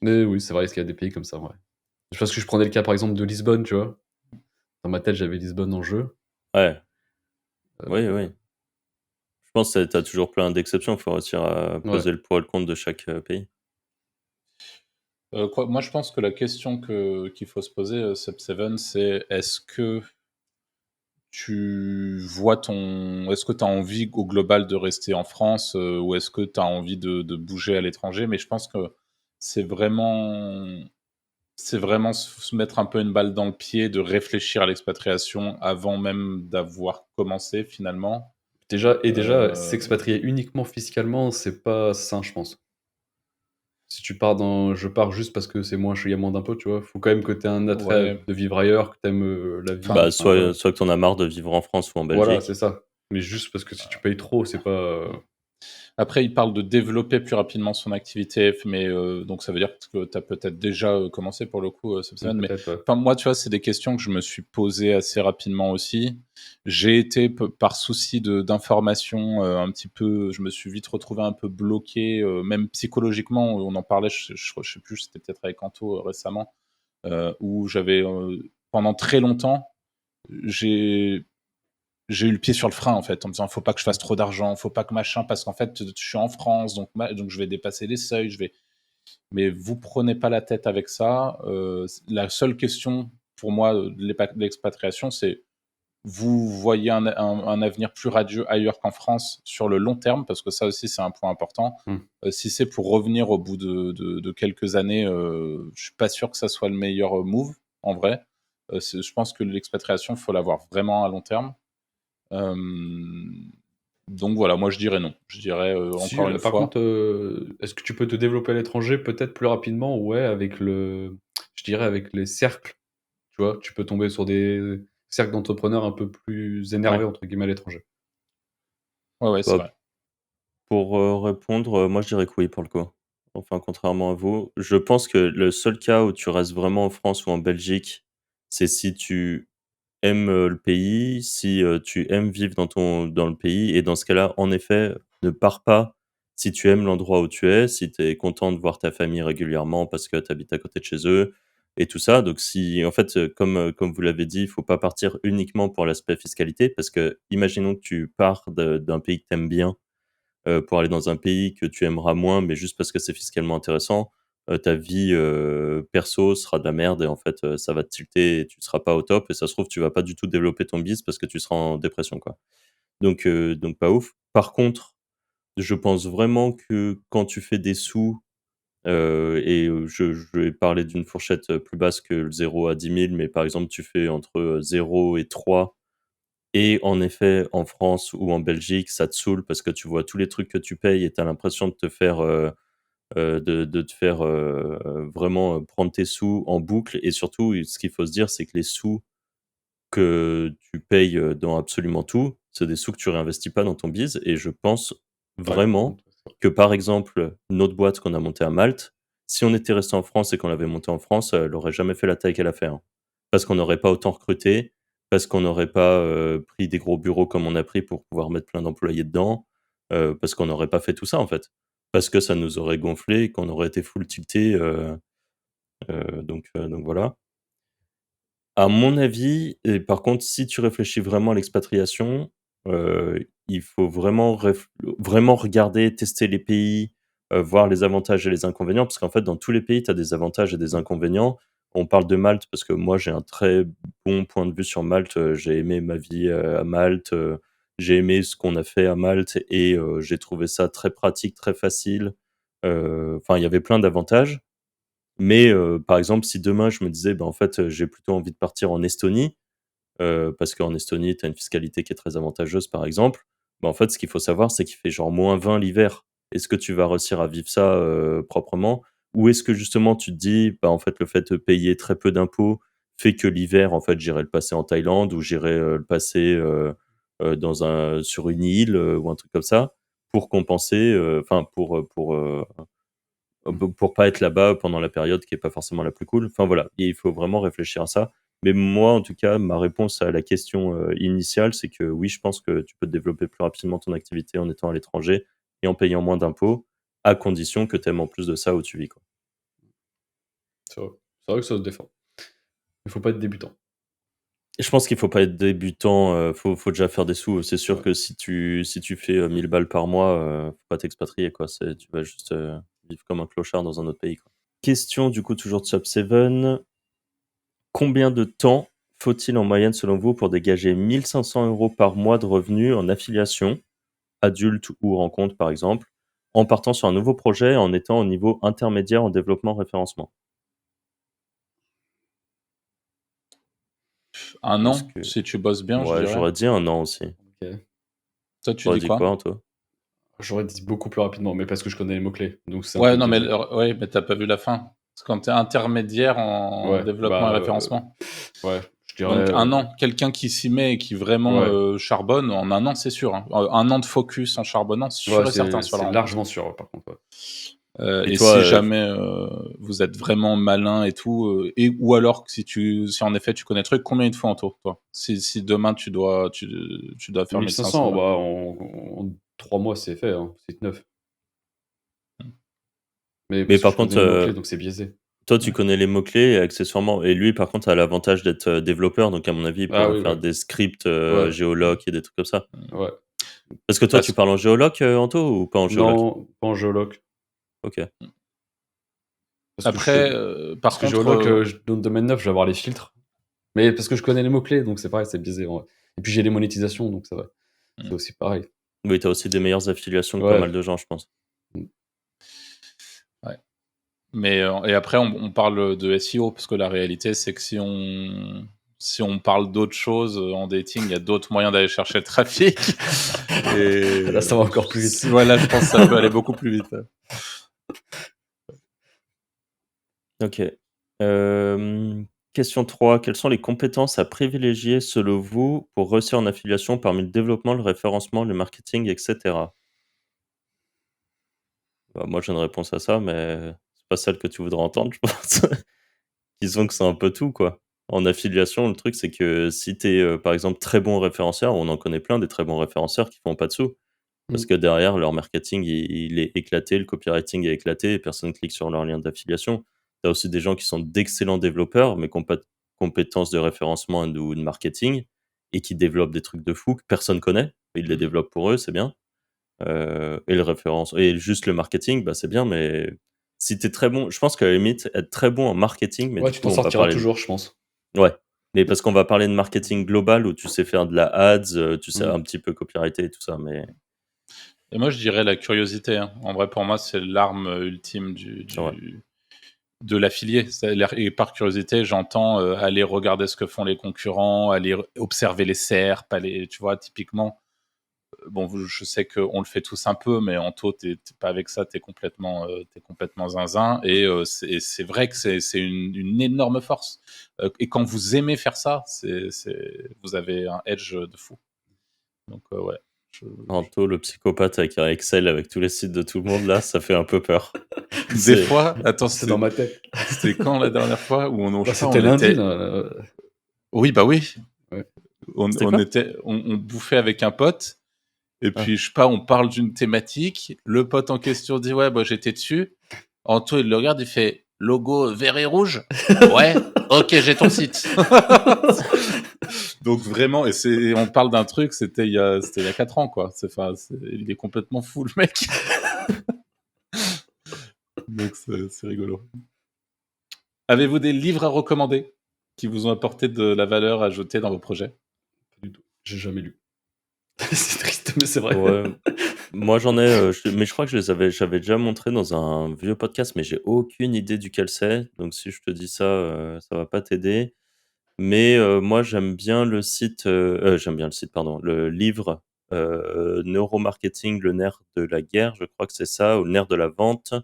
Mais oui, c'est vrai, qu'il y a des pays comme ça, ouais. Parce que je prenais le cas, par exemple, de Lisbonne, tu vois? Dans ma tête, j'avais Lisbonne en jeu. Ouais, oui, Heu, oui. pense que tu as toujours plein d'exceptions, il faut réussir à Ouais. peser le pour et le contre de chaque, pays. Moi, je pense que la question qu'il faut se poser, Seb7, c'est est-ce que est-ce que tu as envie au global de rester en France, ou est-ce que tu as envie de bouger à l'étranger? Mais je pense que c'est vraiment se mettre un peu une balle dans le pied, de réfléchir à l'expatriation avant même d'avoir commencé finalement. Déjà, Heu, s'expatrier uniquement fiscalement, c'est pas sain, je pense. Si tu pars dans je pars juste parce que c'est moins ch il y a moins d'impôts, tu vois? Faut quand même que tu aies un attrait ouais, de vivre ailleurs, que tu aimes, la vie, enfin, Bah, enfin voilà. soit que tu en as marre de vivre en France ou en Voilà, c'est Belgique. ça. Mais juste parce que si tu payes trop, c'est pas, après, il parle de développer plus rapidement son activité, mais donc ça veut dire que tu as peut-être déjà, commencé pour le coup, cette semaine. Mais peut-être, ouais. enfin, moi, tu vois, c'est des questions que je me suis posées assez rapidement aussi. J'ai été par souci d'information, un petit peu je me suis vite retrouvé un peu bloqué, même psychologiquement. On en parlait, je sais plus, c'était peut-être avec Anto, récemment, où j'avais, pendant très longtemps, j'ai j'ai eu le pied sur le frein en fait, en me disant: «Faut pas que je fasse trop d'argent, faut pas que machin, parce qu'en fait, je suis en France, donc je vais dépasser les seuils, je vais». Mais vous prenez pas la tête avec ça, la seule question pour moi, de l'expatriation, c'est: vous voyez un avenir plus radieux ailleurs qu'en France sur le long terme? Parce que ça aussi, c'est un point important. Mmh. Si c'est pour revenir au bout de quelques années, je suis pas sûr que ça soit le meilleur, move, en vrai. Je pense que l'expatriation, faut l'avoir vraiment à long terme. Hem, donc voilà, moi je dirais non. Je dirais, Si, encore une par fois, contre, est-ce que tu peux te développer à l'étranger peut-être plus rapidement? Ouais, avec je dirais avec les cercles, tu vois? Tu peux tomber sur des cercles d'entrepreneurs un peu plus ouais, «énervés» entre guillemets à l'étranger. ouais, ouais, c'est Bah, vrai. pour, répondre, moi je dirais que oui pour le coup. Enfin, contrairement à vous, je pense que le seul cas où tu restes vraiment en France ou en Belgique, c'est si tu aimes, le pays, si, tu aimes vivre dans le pays et dans ce cas-là, en effet, ne pars pas si tu aimes l'endroit où tu es, si tu es content de voir ta famille régulièrement parce que tu habites à côté de chez eux et tout ça. Donc si en fait, comme vous l'avez dit, il faut pas partir uniquement pour l'aspect fiscalité parce que imaginons que tu pars d'un pays que tu aimes bien, pour aller dans un pays que tu aimeras moins, mais juste parce que c'est fiscalement intéressant, ta vie, perso sera de la merde et en fait, ça va te tilter et tu ne seras pas au top et ça se trouve, tu vas pas du tout développer ton biz parce que tu seras en dépression, quoi. Donc pas ouf. Par contre, je pense vraiment que quand tu fais des sous, je vais parler d'une fourchette, plus basse que le 0 à 10 000, mais par exemple, tu fais entre, 0 et 3 et en effet, en France ou en Belgique, ça te saoule parce que tu vois tous les trucs que tu payes et tu as l'impression de te faire, de te faire, vraiment, prendre tes sous en boucle et surtout, ce qu'il faut se dire, c'est que les sous que tu payes, dans absolument tout, c'est des sous que tu réinvestis pas dans ton biz et je pense Ouais, par vraiment contre, ça que, par exemple, notre boîte qu'on a montée à Malte, si on était resté en France et qu'on l'avait montée en France, elle aurait jamais fait la taille qu'elle a fait, hein. Parce qu'on n'aurait pas autant recruté, parce qu'on n'aurait pas, pris des gros bureaux comme on a pris pour pouvoir mettre plein d'employés dedans, parce qu'on n'aurait pas fait tout ça, en fait. Parce que ça nous aurait gonflé et qu'on aurait été full tilté, donc voilà. À mon avis et par contre, si tu réfléchis vraiment à l'expatriation, il faut vraiment regarder, tester les pays, voir les avantages et les inconvénients parce qu'en fait, dans tous les pays, tu as des avantages et des inconvénients. On parle de Malte parce que moi, j'ai un très bon point de vue sur Malte, j'ai aimé ma vie, à Malte, j'ai aimé ce qu'on a fait à Malte et j'ai trouvé ça très pratique, très facile, enfin, il y avait plein d'avantages. Mais par exemple, si demain je me disais: «Bah, en fait, j'ai plutôt envie de partir en Estonie», parce qu'en Estonie, tu as une fiscalité qui est très avantageuse, par exemple. Bah, en fait, ce qu'il faut savoir, c'est qu'il fait genre -20 l'hiver. Est-ce que tu vas réussir à vivre ça, proprement? Ou est-ce que justement tu te dis: «Bah, en fait, le fait de payer très peu d'impôts fait que l'hiver, en fait, j'irai le passer en Thaïlande ou j'irai, le passer, sur une île, ou un truc comme ça», pour compenser, enfin pour pas être là-bas pendant la période qui est pas forcément la plus cool. Enfin voilà, et il faut vraiment réfléchir à ça. Mais moi, en tout cas, ma réponse à la question, initiale, c'est que oui, je pense que tu peux développer plus rapidement ton activité en étant à l'étranger et en payant moins d'impôts, à condition que tu aimes en plus de ça où tu vis, quoi. c'est vrai. C'est vrai que ça se défend. Il faut pas être débutant. Je pense qu'il faut pas être débutant, faut déjà faire des sous. C'est sûr Ouais. que si tu fais, 1 000 balles par mois, faut pas t'expatrier, quoi. Tu vas juste, vivre comme un clochard dans un autre pays, quoi. Question du coup toujours de Sub7. Combien de temps faut-il en moyenne selon vous pour dégager 1 500 € par mois de revenus en affiliation, adulte ou rencontre par exemple, en partant sur un nouveau projet et en étant au niveau intermédiaire en développement référencement? Un Est-ce an, que si tu bosses bien, je Ouais, dirais. j'aurais dit 1 an aussi. Ok. Toi, tu Tu dis dit quoi, quoi? toi? J'aurais dit beaucoup plus rapidement, mais parce que je connais les mots-clés, donc c'est un Ouais, peu non, mais biaisé. ouais, mais t'as pas vu la fin. C'est quand tu es intermédiaire en Ouais, développement et bah, référencement. ouais, je dirais, Donc un an, quelqu'un qui s'y met et qui vraiment ouais, charbonne, en un an, c'est sûr. Hein. Un an de focus en charbonnant, ouais, sûr et certain sur la c'est rencontre. largement sûr, par contre, ouais. Et Et toi, si jamais vous êtes vraiment malin et tout, ou alors que si en effet tu connais le truc, combien il te faut en tour, toi? Si demain tu dois faire 1500 1500, balles. bah, en 3 mois, c'est fait, hein, 8-9. Mais mais parce que par je connais contre, les mots-clés, donc c'est biaisé. toi, tu Ouais. connais les mots-clés et accessoirement et lui, par contre, a l'avantage d'être, développeur, donc à mon avis, il Ah pourra oui, faire ouais, des scripts, ouais, géoloc et des trucs comme ça. ouais. Parce que toi, tu Parce parles en géoloc, Anto, ou pas en géoloc? Non, pas en géoloc. OK. Parce que après, par contre, géoloc, dans le domaine neuf, je vais avoir les filtres. Mais parce que je connais les mots-clés, donc c'est pareil, c'est biaisé, en vrai. Et puis j'ai les monétisations, donc ça va. C'est mmh, aussi pareil. Oui, tu as aussi des meilleures affiliations que pas Ouais. mal de gens, je pense. Mmh. ouais. Mais et après on parle de SEO parce que la réalité c'est que si on parle d'autre chose, en dating, il y a d'autres moyens d'aller chercher le trafic et Là, ça va encore plus vite. voilà, je pense que ça peut aller beaucoup plus vite. OK. Question 3. Quelles sont les compétences à privilégier selon vous pour réussir en affiliation parmi le développement, le référencement, le marketing et cetera? Bah, moi, j'ai une réponse à ça, mais c'est pas celle que tu voudrais entendre, je pense. Disons que c'est un peu tout, quoi. En affiliation, le truc, c'est que si tu es, par exemple, très bon référenceur, on en connaît plein des très bons référenceurs qui font pas de sous. Parce Mmh. que derrière, leur marketing, il est éclaté, le copywriting est éclaté et personne clique sur leur lien d'affiliation. Tu as aussi des gens qui sont d'excellents développeurs, mais qui ont pas de compétences de référencement ou de marketing et qui développent des trucs de fou que personne connaît. Ils les développent pour eux, c'est bien. Et le référence et juste le marketing, bah, c'est bien, mais si tu es très bon je pense qu'à la limite, être très bon en marketing, mais Ouais, du tu coup, t'en on va sortiras parler de toujours, je pense. ouais, mais parce qu'on va parler de marketing global où tu sais faire de la ads, tu sais Mmh. un petit peu copywriter et tout ça, mais Et moi je dirais la curiosité, hein. En vrai pour moi c'est l'arme, ultime c'est vrai. de l'affilié. Et par curiosité, j'entends, aller regarder ce que font les concurrents, aller observer les SERP, aller tu vois typiquement. Bon, je sais qu'on le fait tous un peu, mais Anto, t'es pas avec ça, t'es complètement zinzin. Et c'est vrai que c'est une énorme force. Et quand vous aimez faire ça, vous avez un edge de fou. Donc, ouais. Anto, le psychopathe avec un Excel avec tous les sites de tout le monde là, ça fait un peu peur. Des C'est fois, attends, C'est dans ma tête. c'était quand la dernière fois où je Bah, sais pas, c'était on lundi, était. là, Oui, bah oui. ouais. On, c'était on quoi? était, on bouffait avec un pote. Et Ah. puis, je sais pas, on parle d'une thématique. Le pote en question dit, ouais, bah, j'étais dessus. Anto, il le regarde, il fait logo vert et rouge. Ouais, ok, j'ai ton site. Donc vraiment, on parle d'un truc, c'était il y a 4 ans, quoi. Il est complètement fou, le mec. Donc c'est rigolo. Avez-vous des livres à recommander qui vous ont apporté de la valeur ajoutée dans vos projets? Pas du tout. J'ai jamais lu. C'est triste, mais c'est vrai. Ouais, moi j'en ai, mais je crois que j'avais déjà montré dans un vieux podcast, mais j'ai aucune idée duquel c'est, donc si je te dis ça, ça va pas t'aider. Mais moi j'aime bien le site, pardon, le livre, Neuromarketing, le nerf de la guerre, je crois que c'est ça, ou le nerf de la vente.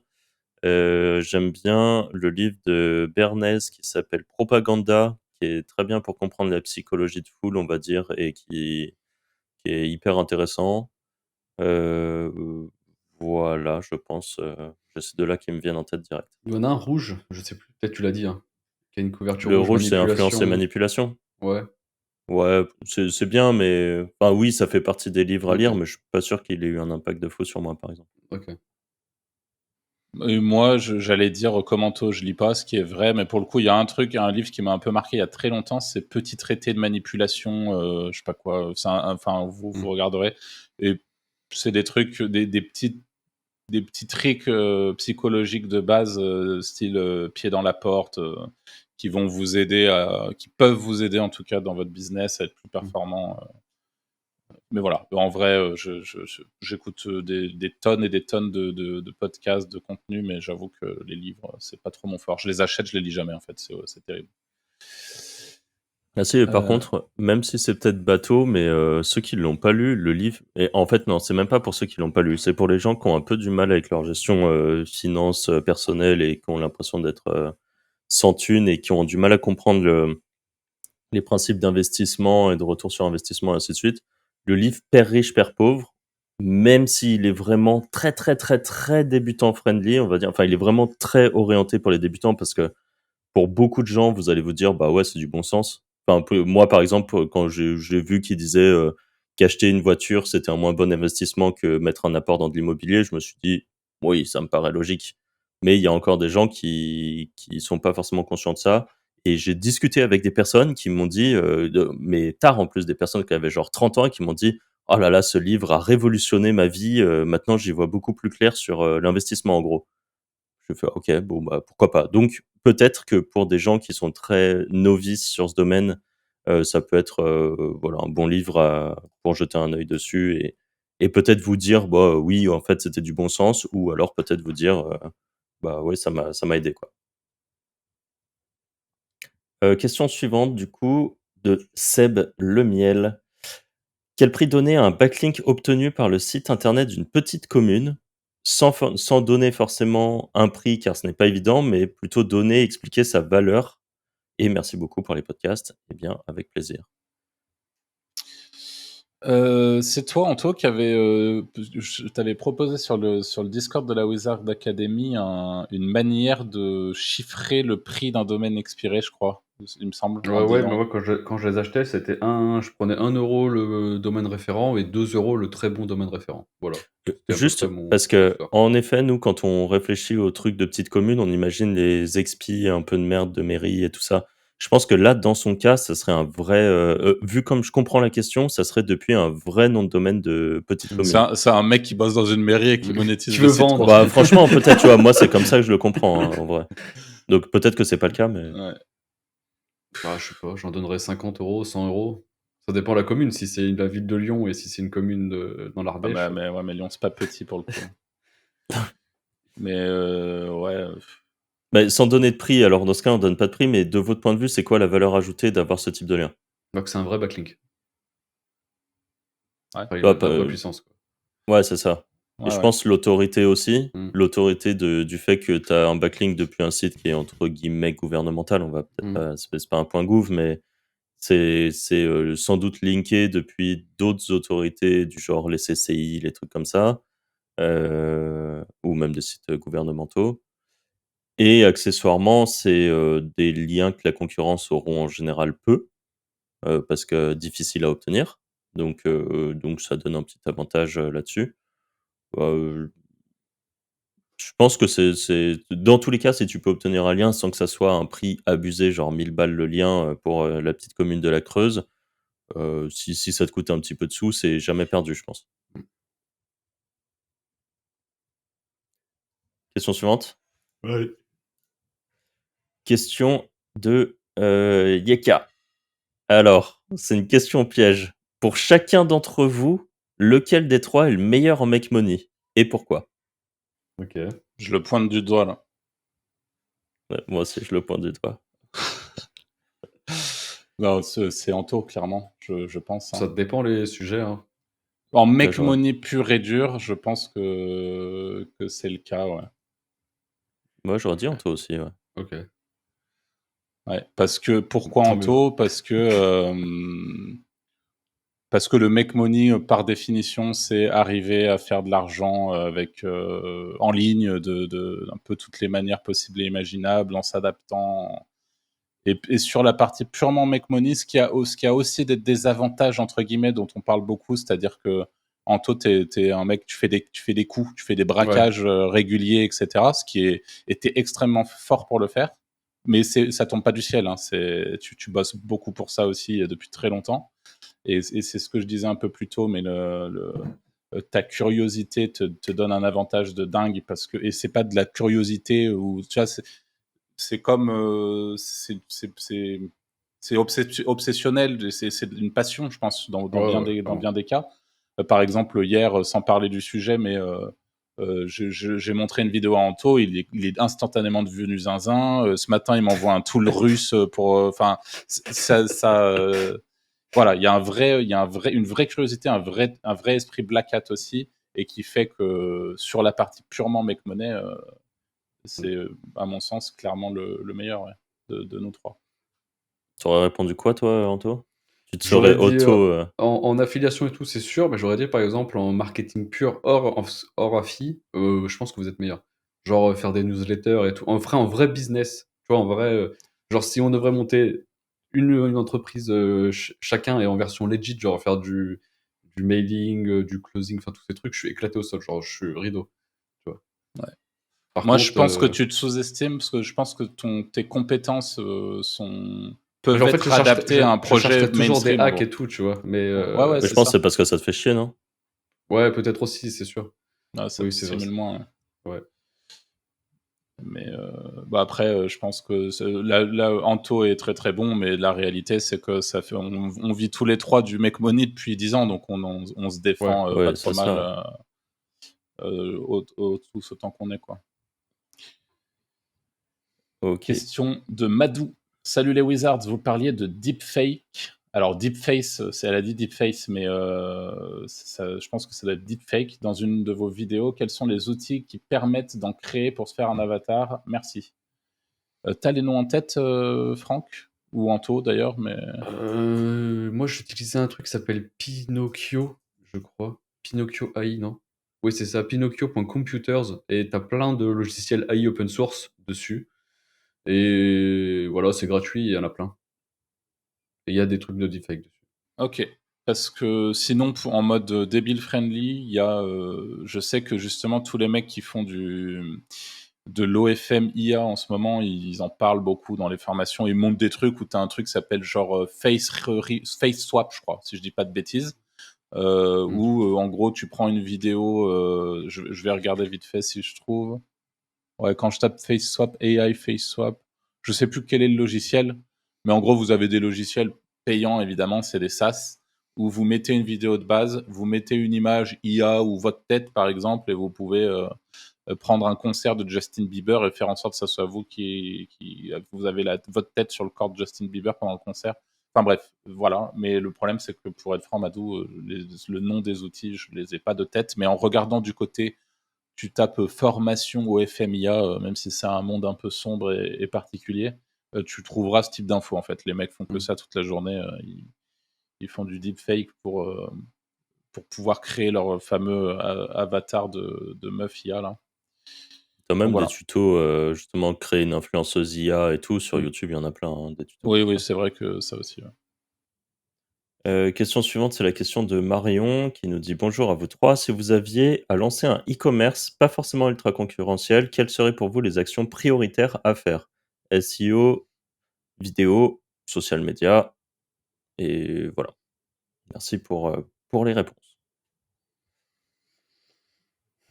J'aime bien le livre de Bernays qui s'appelle Propaganda, qui est très bien pour comprendre la psychologie de foule, on va dire, et qui est hyper intéressant. Heu, voilà, je pense, j'ai ces 2 là qui me viennent en tête direct. Il y en a un rouge, je sais plus, peut-être tu l'as dit, hein, qui a une couverture Le rouge, rouge, c'est influence et manipulation. manipulation? Ouais, Ouais, c'est bien, mais enfin oui, ça fait partie des livres à lire, OK, mais je suis pas sûr qu'il ait eu un impact de fou sur moi, par exemple. OK. Et moi, j'allais dire comme Anto, je lis pas, ce qui est vrai, mais pour le coup, il y a un livre qui m'a un peu marqué il y a très longtemps, c'est Petit traité de manipulation, je sais pas quoi, enfin, vous Mmh. regarderez, et c'est des trucs, des petits tricks psychologiques de base, style pied dans la porte, qui vont vous aider qui peuvent vous aider en tout cas dans votre business à être plus Mmh. performant. Mais voilà, en vrai, j'écoute des tonnes et des tonnes de podcasts, de contenu, mais j'avoue que les livres, c'est pas trop mon fort. Je les achète, je les lis jamais en fait, c'est terrible. Ah si, par Euh, contre, même si c'est peut-être bateau, mais ceux qui l'ont pas lu, le livre et en fait, non, c'est même pas pour ceux qui l'ont pas lu, c'est pour les gens qui ont un peu du mal avec leur gestion, finance, personnelle et qui ont l'impression d'être, sans thune et qui ont du mal à comprendre les principes d'investissement et de retour sur investissement et ainsi de suite. Le livre Père riche, Père pauvre, même s'il est vraiment très, très, très, très débutant friendly, on va dire, enfin, il est vraiment très orienté pour les débutants parce que pour beaucoup de gens, vous allez vous dire, bah ouais, c'est du bon sens. Enfin, moi, par exemple, quand j'ai vu qu'il disait qu'acheter une voiture, c'était un moins bon investissement que mettre un apport dans de l'immobilier, je me suis dit, oui, ça me paraît logique. Mais il y a encore des gens qui sont pas forcément conscients de ça. Et j'ai discuté avec des personnes qui m'ont dit, mais tard en plus, des personnes qui avaient genre 30 ans et qui m'ont dit, oh là là, ce livre a révolutionné ma vie. Maintenant, j'y vois beaucoup plus clair sur l'investissement en gros. Je fais: «OK, bon, bah, pourquoi pas». Donc peut-être que pour des gens qui sont très novices sur ce domaine, ça peut être, voilà, un bon livre à pour jeter un œil dessus et peut-être vous dire: «Bah, oui, en fait, c'était du bon sens» ou alors peut-être vous dire, «Bah, ouais, ça m'a aidé, quoi». Question suivante du coup de Seb Lemiel. Quel prix donner à un backlink obtenu par le site internet d'une petite commune, sans donner forcément un prix car ce n'est pas évident, mais plutôt donner, expliquer sa valeur? Et merci beaucoup pour les podcasts. Eh bien, avec plaisir. c'est toi, Anto, qui avait, je t'avais proposé sur le Discord de la Wizard Academy une manière de chiffrer le prix d'un domaine expiré, je crois, il me semble, en Ouais, mais disant. moi quand je les achetais, je prenais 1 € le domaine référent et 2 € le très bon domaine référent. Voilà. C'était à peu Juste près mon parce que, histoire. en effet, nous, quand on réfléchit aux trucs de petites communes, on imagine les expis un peu de merde de mairie et tout ça. Je pense que là, dans son cas, ça serait un vrai, vu comme je comprends la question, ça serait depuis un vrai nom de domaine de petite C'est commune. un mec qui bosse dans une mairie et qui monétise Qui le veut site, quoi. vendre. Bah, franchement, peut-être, tu vois, moi, c'est comme ça que je le comprends, hein, en vrai. Donc peut-être que c'est pas le cas, mais Ouais. Bah, je sais pas, j'en donnerais 50 €, 100 €. Ça dépend de la commune. Si c'est la ville de Lyon et si c'est une commune dans Ah bah, l'Ardèche, mais ouais, mais Lyon, c'est pas petit pour le coup. Mais ouais, mais sans donner de prix, alors dans ce cas, on donne pas de prix, mais de votre point de vue, c'est quoi la valeur ajoutée d'avoir ce type de lien? donc c'est un vrai backlink. ouais, Enfin, il a Hop, de la vraie puissance, quoi. ouais, c'est ça. Et ouais, je ouais. pense l'autorité aussi, Mmh. l'autorité du fait que tu as un backlink depuis un site qui est entre guillemets «gouvernemental», on va peut-être Mmh. pas c'est pas un point gouv, mais c'est sans doute linké depuis d'autres autorités du genre les CCI, les trucs comme ça, ou même des sites, gouvernementaux et accessoirement, c'est, des liens que la concurrence auront en général peu, parce que difficiles à obtenir, donc ça donne un petit avantage, là-dessus. Heu Je pense que c'est dans tous les cas, si tu peux obtenir un lien sans que ça soit un prix abusé, genre 1000 balles le lien, pour, la petite commune de la Creuse, si ça te coûte un petit peu de sous, c'est jamais perdu, je pense. Question suivante. Ouais. Question de, Yeka. Alors, c'est une question piège. Pour chacun d'entre vous, lequel des 3 est le meilleur en make money et pourquoi? OK. Je le pointe du doigt, là. Ouais, moi aussi, je le pointe du doigt. Non, c'est Anto, clairement, je pense, Ça hein. dépend les sujets, hein. En Ouais, make j'aurais money pur et dur, je pense que c'est le cas, ouais. moi, j'aurais dit OK. Anto aussi, ouais. OK. Ouais, parce que pourquoi Tant mieux. Anto? Parce que le make money, par définition, c'est arriver à faire de l'argent, avec, en ligne de un peu toutes les manières possibles et imaginables, en s'adaptant. Et sur la partie purement make money, ce qui a aussi des «désavantages» entre guillemets dont on parle beaucoup, c'est-à-dire que Anto, t'es un mec, tu fais des coups, tu fais des braquages réguliers, etc. Ce qui était extrêmement fort pour le faire. Mais ça tombe pas du ciel. Hein. Tu bosses beaucoup pour ça aussi depuis très longtemps. Et c'est ce que je disais un peu plus tôt, mais ta curiosité te donne un avantage de dingue et c'est pas de la curiosité où tu vois, c'est comme c'est obsessionnel, c'est une passion, je pense, dans bien des cas. Par exemple, hier, sans parler du sujet, mais j'ai montré une vidéo à Anto, il est instantanément devenu zinzin. Ce matin, il m'envoie un tool russe pour. Enfin, voilà, il y a une vraie curiosité, un vrai esprit Black Hat aussi, et qui fait que sur la partie purement Make Money, c'est à mon sens clairement le meilleur de nous trois. Tu aurais répondu quoi, toi, Anto? Tu te J'aurais serais dit auto. en affiliation et tout, c'est sûr, mais j'aurais dit par exemple en marketing pur hors affi, je pense que vous êtes meilleur. Genre faire des newsletters et tout. En vrai business, tu vois, en vrai, genre si on devrait monter une entreprise chacun et en version legit, genre faire du mailing, du closing, enfin tous ces trucs, je suis éclaté au sol, genre je suis rideau, tu vois. Ouais. Par Moi, contre, je pense que tu te sous-estimes parce que je pense que tes compétences peuvent en fait, être adaptées à un je projet chercherais toujours des mainstream. En hacks gros. et tout, tu vois. Mais Ouais, Mais je c'est pense que ça. c'est parce que ça te fait chier, non? ouais, peut-être aussi, c'est sûr. Ouais, ça Oui, te c'est vrai. stimule moins. Ouais. Mais après, je pense que là, Anto est très très bon, mais la réalité, c'est que on vit tous les trois du Make Money depuis 10 ans, donc on se Ouais. défend Ouais, pas trop c'est mal ça. tous autant qu'on est, quoi. OK. Question de Madou. Salut les Wizards, vous parliez de deepfake. Alors deepface, elle a dit deepface, mais je pense que ça doit être deepfake. Dans une de vos vidéos, quels sont les outils qui permettent d'en créer pour se faire un avatar? Merci. T'as les noms en tête, Franck? Ou Anto d'ailleurs, mais... Moi, j'utilisais un truc qui s'appelle Pinocchio, je crois. Pinocchio AI, non? Oui, c'est ça, pinocchio.computers, et t'as plein de logiciels AI open source dessus. Et voilà, c'est gratuit, il y en a plein. Et il y a des trucs de deepfake dessus. Ok. Parce que sinon, en mode débile friendly, il y a, je sais que justement tous les mecs qui font de l'OFM IA en ce moment, ils en parlent beaucoup dans les formations. Ils montrent des trucs où tu as un truc qui s'appelle genre face swap, je crois, si je dis pas de bêtises. Où en gros tu prends une vidéo, je vais regarder vite fait si je trouve. Ouais, quand je tape face swap, AI face swap, je sais plus quel est le logiciel, mais en gros vous avez des logiciels payants évidemment, c'est des SaaS où vous mettez une vidéo de base, vous mettez une image IA ou votre tête par exemple et vous pouvez prendre un concert de Justin Bieber et faire en sorte que ça soit vous qui vous avez votre tête sur le corps de Justin Bieber pendant le concert. Enfin bref, voilà. Mais le problème, c'est que pour être franc, Madou, le nom des outils, je les ai pas de tête. Mais en regardant du côté, tu tapes formation au FMIA, même si c'est un monde un peu sombre et particulier, tu trouveras ce type d'infos en fait. Les mecs font que ça toute la journée. Ils font du deepfake pour pouvoir créer leur fameux avatar de meuf IA là. T'as Donc même des voilà. tutos, justement, créer une influenceuse IA et tout. Sur Mm. YouTube, il y en a plein, hein, des tutos Oui, pour oui, ça. c'est vrai que ça aussi. Ouais. Question suivante, c'est la question de Marion qui nous dit: «Bonjour à vous 3. Si vous aviez à lancer un e-commerce, pas forcément ultra concurrentiel, quelles seraient pour vous les actions prioritaires à faire? SEO, vidéo, social media?» Et voilà. Merci pour les réponses.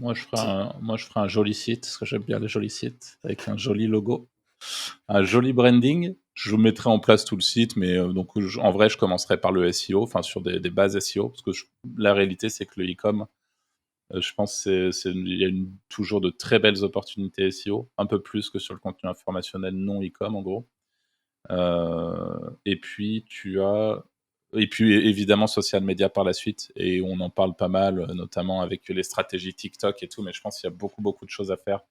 Moi, je ferai un joli site, parce que j'aime bien les jolis sites, avec un joli logo, un joli branding. Je mettrai en place tout le site, mais donc en vrai, je commencerai par le SEO, enfin sur des bases SEO, parce que la réalité, c'est que le e-com, je pense il y a toujours de très belles opportunités SEO, un peu plus que sur le contenu informationnel non e-com, en gros. Et puis évidemment social media par la suite, et on en parle pas mal, notamment avec les stratégies TikTok et tout, mais je pense qu'il y a beaucoup de choses à faire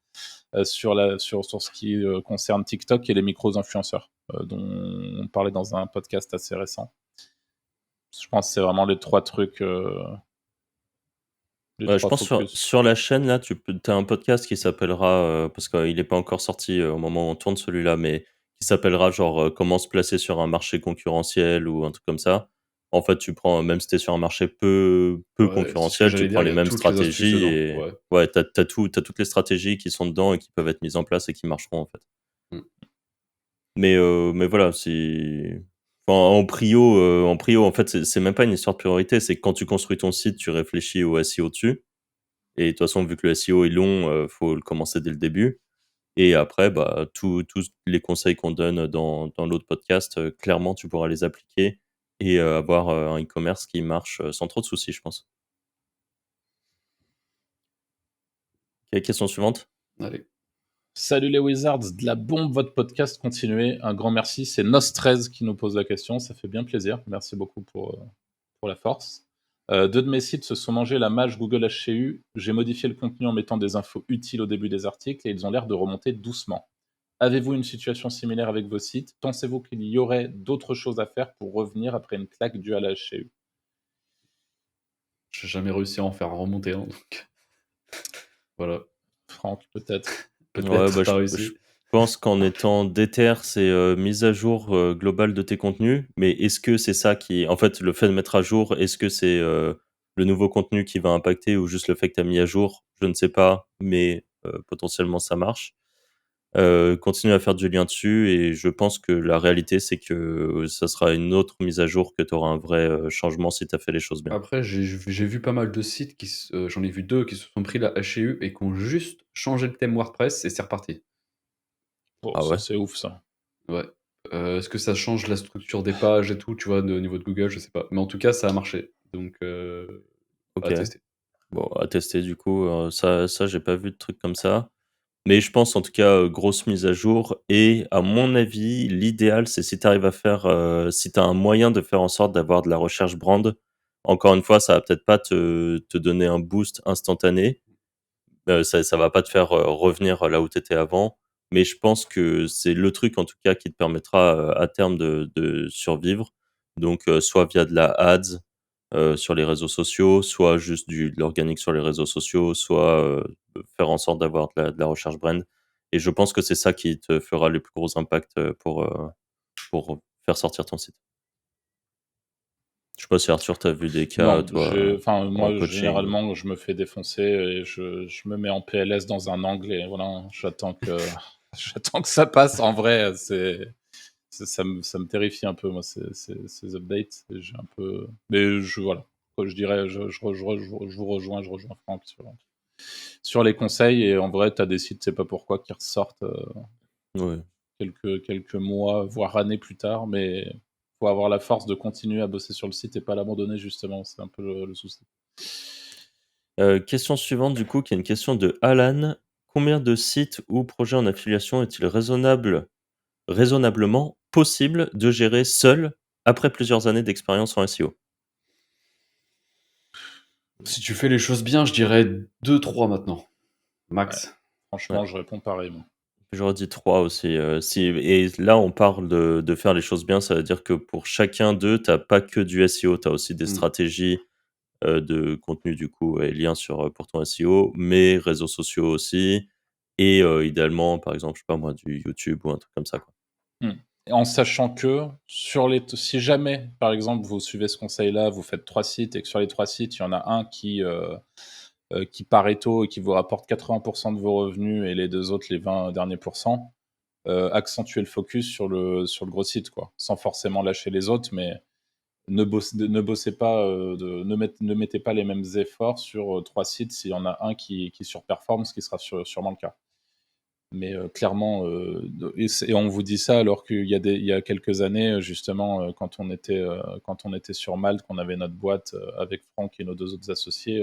sur ce qui concerne TikTok et les micros-influenceurs, dont on parlait dans un podcast assez récent. Je pense que c'est vraiment les trois trucs, les Ouais, je trois pense focus. sur la chaîne là, tu as un podcast qui s'appellera, parce qu'il est pas encore sorti, au moment où on tourne celui-là, mais qui s'appellera genre, «Comment se placer sur un marché concurrentiel» ou un truc comme ça. En fait, tu prends même si tu es sur un marché peu Ouais, c'est ce que concurrentiel, tu j'allais prends dire, il les y a mêmes toutes les astuces stratégies dedans. et Ouais. ouais, tu as toutes les stratégies qui sont dedans et qui peuvent être mises en place et qui marcheront, en fait. Mmh. Mais voilà, c'est enfin, en prio, en fait, c'est même pas une histoire de priorité, c'est que quand tu construis ton site, tu réfléchis au SEO dessus et de toute façon, vu que le SEO est long, faut le commencer dès le début et après, bah, tous les conseils qu'on donne dans l'autre podcast, clairement, tu pourras les appliquer et avoir, un e-commerce qui marche, sans trop de soucis, je pense. OK, question suivante. Allez. Salut les Wizards, de la bombe votre podcast, continuez. Un grand merci, c'est Nos13 qui nous pose la question, ça fait bien plaisir. Merci beaucoup pour la force. Deux de mes sites se sont mangés la mage Google HCU. J'ai modifié le contenu en mettant des infos utiles au début des articles et ils ont l'air de remonter doucement. Avez-vous une situation similaire avec vos sites? Pensez-vous qu'il y aurait d'autres choses à faire pour revenir après une claque due à la HCU? J'ai jamais réussi à en faire remonter un, donc voilà. Franck, peut-être. Ouais, Peut-être bah, tu je as je réussi. pense qu'en étant déter, c'est, mise à jour, globale de tes contenus, mais est-ce que c'est ça qui en fait, le fait de mettre à jour, est-ce que c'est, le nouveau contenu qui va impacter ou juste le fait que tu as mis à jour? Je ne sais pas, mais potentiellement ça marche. Continue à faire du lien dessus et je pense que la réalité, c'est que ça sera une autre mise à jour que tu auras un vrai, changement si tu as fait les choses bien. Après, j'ai vu pas mal de sites j'en ai vu 2 qui se sont pris la HCU et qui ont juste changé le thème WordPress et c'est reparti. Bon, Ah ça ouais? c'est ouf ça. Ouais. Est-ce que ça change la structure des pages et tout, tu vois, au niveau de Google? Je sais pas. Mais en tout cas, ça a marché, donc OK. à tester. Bon, à tester du coup, ça j'ai pas vu de truc comme ça. Mais je pense en tout cas, grosse mise à jour et à mon avis, l'idéal, c'est si tu arrives à faire, si tu as un moyen de faire en sorte d'avoir de la recherche brand. Encore une fois, ça va peut-être pas te donner un boost instantané, ça va pas te faire, revenir là où tu étais avant, mais je pense que c'est le truc en tout cas qui te permettra, à terme de survivre. Donc, soit via de la ads, sur les réseaux sociaux, soit juste de l'organique sur les réseaux sociaux, soit, faire en sorte d'avoir de la recherche brand et je pense que c'est ça qui te fera les plus gros impacts, pour faire sortir ton site. Je sais pas si Arthur, tu as vu des cas, Non, toi, enfin, en moi, coaching ou généralement, je me fais défoncer et je me mets en PLS dans un angle et voilà, j'attends que, j'attends que ça passe. En vrai, ça me terrifie un peu, moi, ces updates. Et j'ai un peu, mais voilà. Quoi, je dirais, je vous rejoins Franck sur les conseils. Et en vrai, tu as des sites, c'est pas pourquoi, qui ressortent ouais. quelques mois, voire années plus tard, mais faut avoir la force de continuer à bosser sur le site et pas l'abandonner justement, c'est un peu le souci. Question suivante du coup, qui est une question de Alan. Combien de sites ou projets en affiliation est-il raisonnablement possible de gérer seul après plusieurs années d'expérience en SEO? Si tu fais les choses bien, je dirais 2-3 maintenant, Ouais, max. Ouais, franchement, je réponds pareil moi. j'aurais dit 3 aussi, si et là on parle de faire les choses bien, ça veut dire que pour chacun d'eux, tu as pas que du SEO, tu as aussi des Mmh. stratégies, de contenu du coup et liens pour ton SEO, mais réseaux sociaux aussi et idéalement par exemple, je sais pas moi, du YouTube ou un truc comme ça quoi. Mmh. Et en sachant que si jamais, par exemple, vous suivez ce conseil-là, vous faites 3 sites et que sur les 3 sites, il y en a un qui Pareto et qui vous rapporte 80 de vos revenus et les 2 autres, les 20 derniers pourcents, accentuez le focus sur le gros site quoi, sans forcément lâcher les autres, mais ne bossez pas, ne mettez pas les mêmes efforts sur, 3 sites s'il y en a un qui surperforme, ce qui sera sûrement le cas. Mais, clairement, et on vous dit ça alors qu'il y a quelques années, justement, quand on était sur Malte, qu'on avait notre boîte, avec Franck et nos 2 autres associés,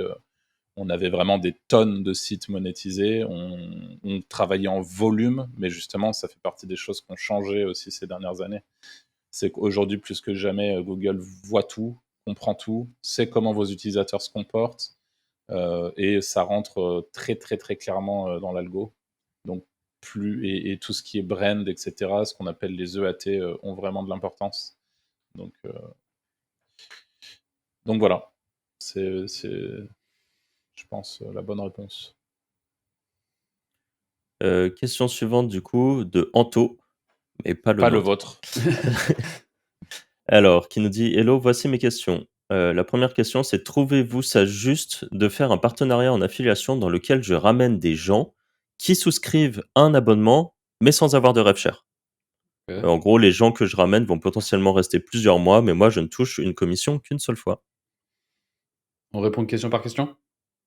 on avait vraiment des tonnes de sites monétisés. On travaillait en volume, mais justement, ça fait partie des choses qui ont changé aussi ces dernières années. C'est qu'aujourd'hui, plus que jamais, Google voit tout, comprend tout, sait comment vos utilisateurs se comportent, et ça rentre très, très, très clairement dans l'algo. Donc, et tout ce qui est brand, etc., ce qu'on appelle les EAT, ont vraiment de l'importance. Donc, euh, donc voilà, c'est, je pense, la bonne réponse. Question suivante du coup de Anto, mais pas le Pas le nôtre. vôtre. Alors, qui nous dit: «Hello, voici mes questions». La première question, c'est: «Trouvez-vous ça juste de faire un partenariat en affiliation dans lequel je ramène des gens qui souscrivent à un abonnement, mais sans avoir de rev share?» OK. En gros, les gens que je ramène vont potentiellement rester plusieurs mois, mais moi, je ne touche une commission qu'une seule fois. On répond question par question?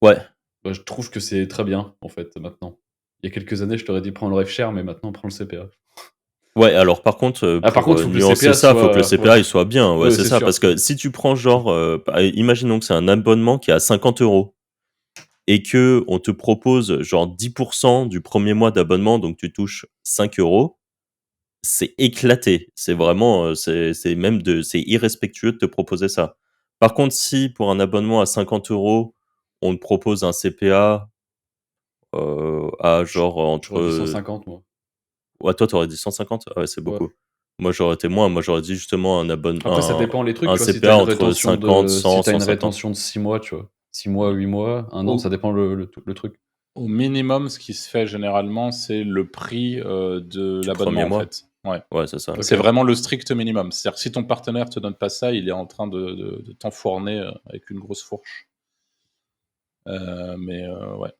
Ouais, Bah, je trouve que c'est très bien, en fait, maintenant. Il y a quelques années, je t'aurais dit: «Prends le ref share», mais maintenant, prends le CPA. ouais, alors par contre, Ah, par contre, faut que le nuancer CPA ça, faut que le soit ouais, CPA, il soit bien. Ouais, ouais, c'est c'est ça, sûr. parce que si tu prends genre, imaginons que c'est un abonnement qui est à 50 € et que on te propose genre 10 du premier mois d'abonnement, donc tu touches 5 €, c'est éclaté. C'est vraiment, c'est même c'est irrespectueux de te proposer ça. Par contre, si pour un abonnement à 50 €, on te propose un CPA, à J genre J'aurais dit entre, 150 moi. ouais, toi, t'aurais dit 150? Ah ouais, c'est Ouais. beaucoup. Moi, j'aurais été moins. Moi, j'aurais dit justement Après, ça dépend les trucs, un tu vois? Si tu as CPA une entre rétention 50, de si 100, tu une 150. rétention de 6 mois, tu vois? 6 mois, 8 mois, 1 an, ça Au dépend le truc. au minimum, ce qui se fait généralement, c'est le prix, de Du premier l'abonnement, en mois. fait. Ouais. Ouais, c'est ça. OK. C'est vraiment le strict minimum. C'est-à-dire que si ton partenaire te donne pas ça, il est en train de t'enfourner, avec une grosse fourche. Mais ouais.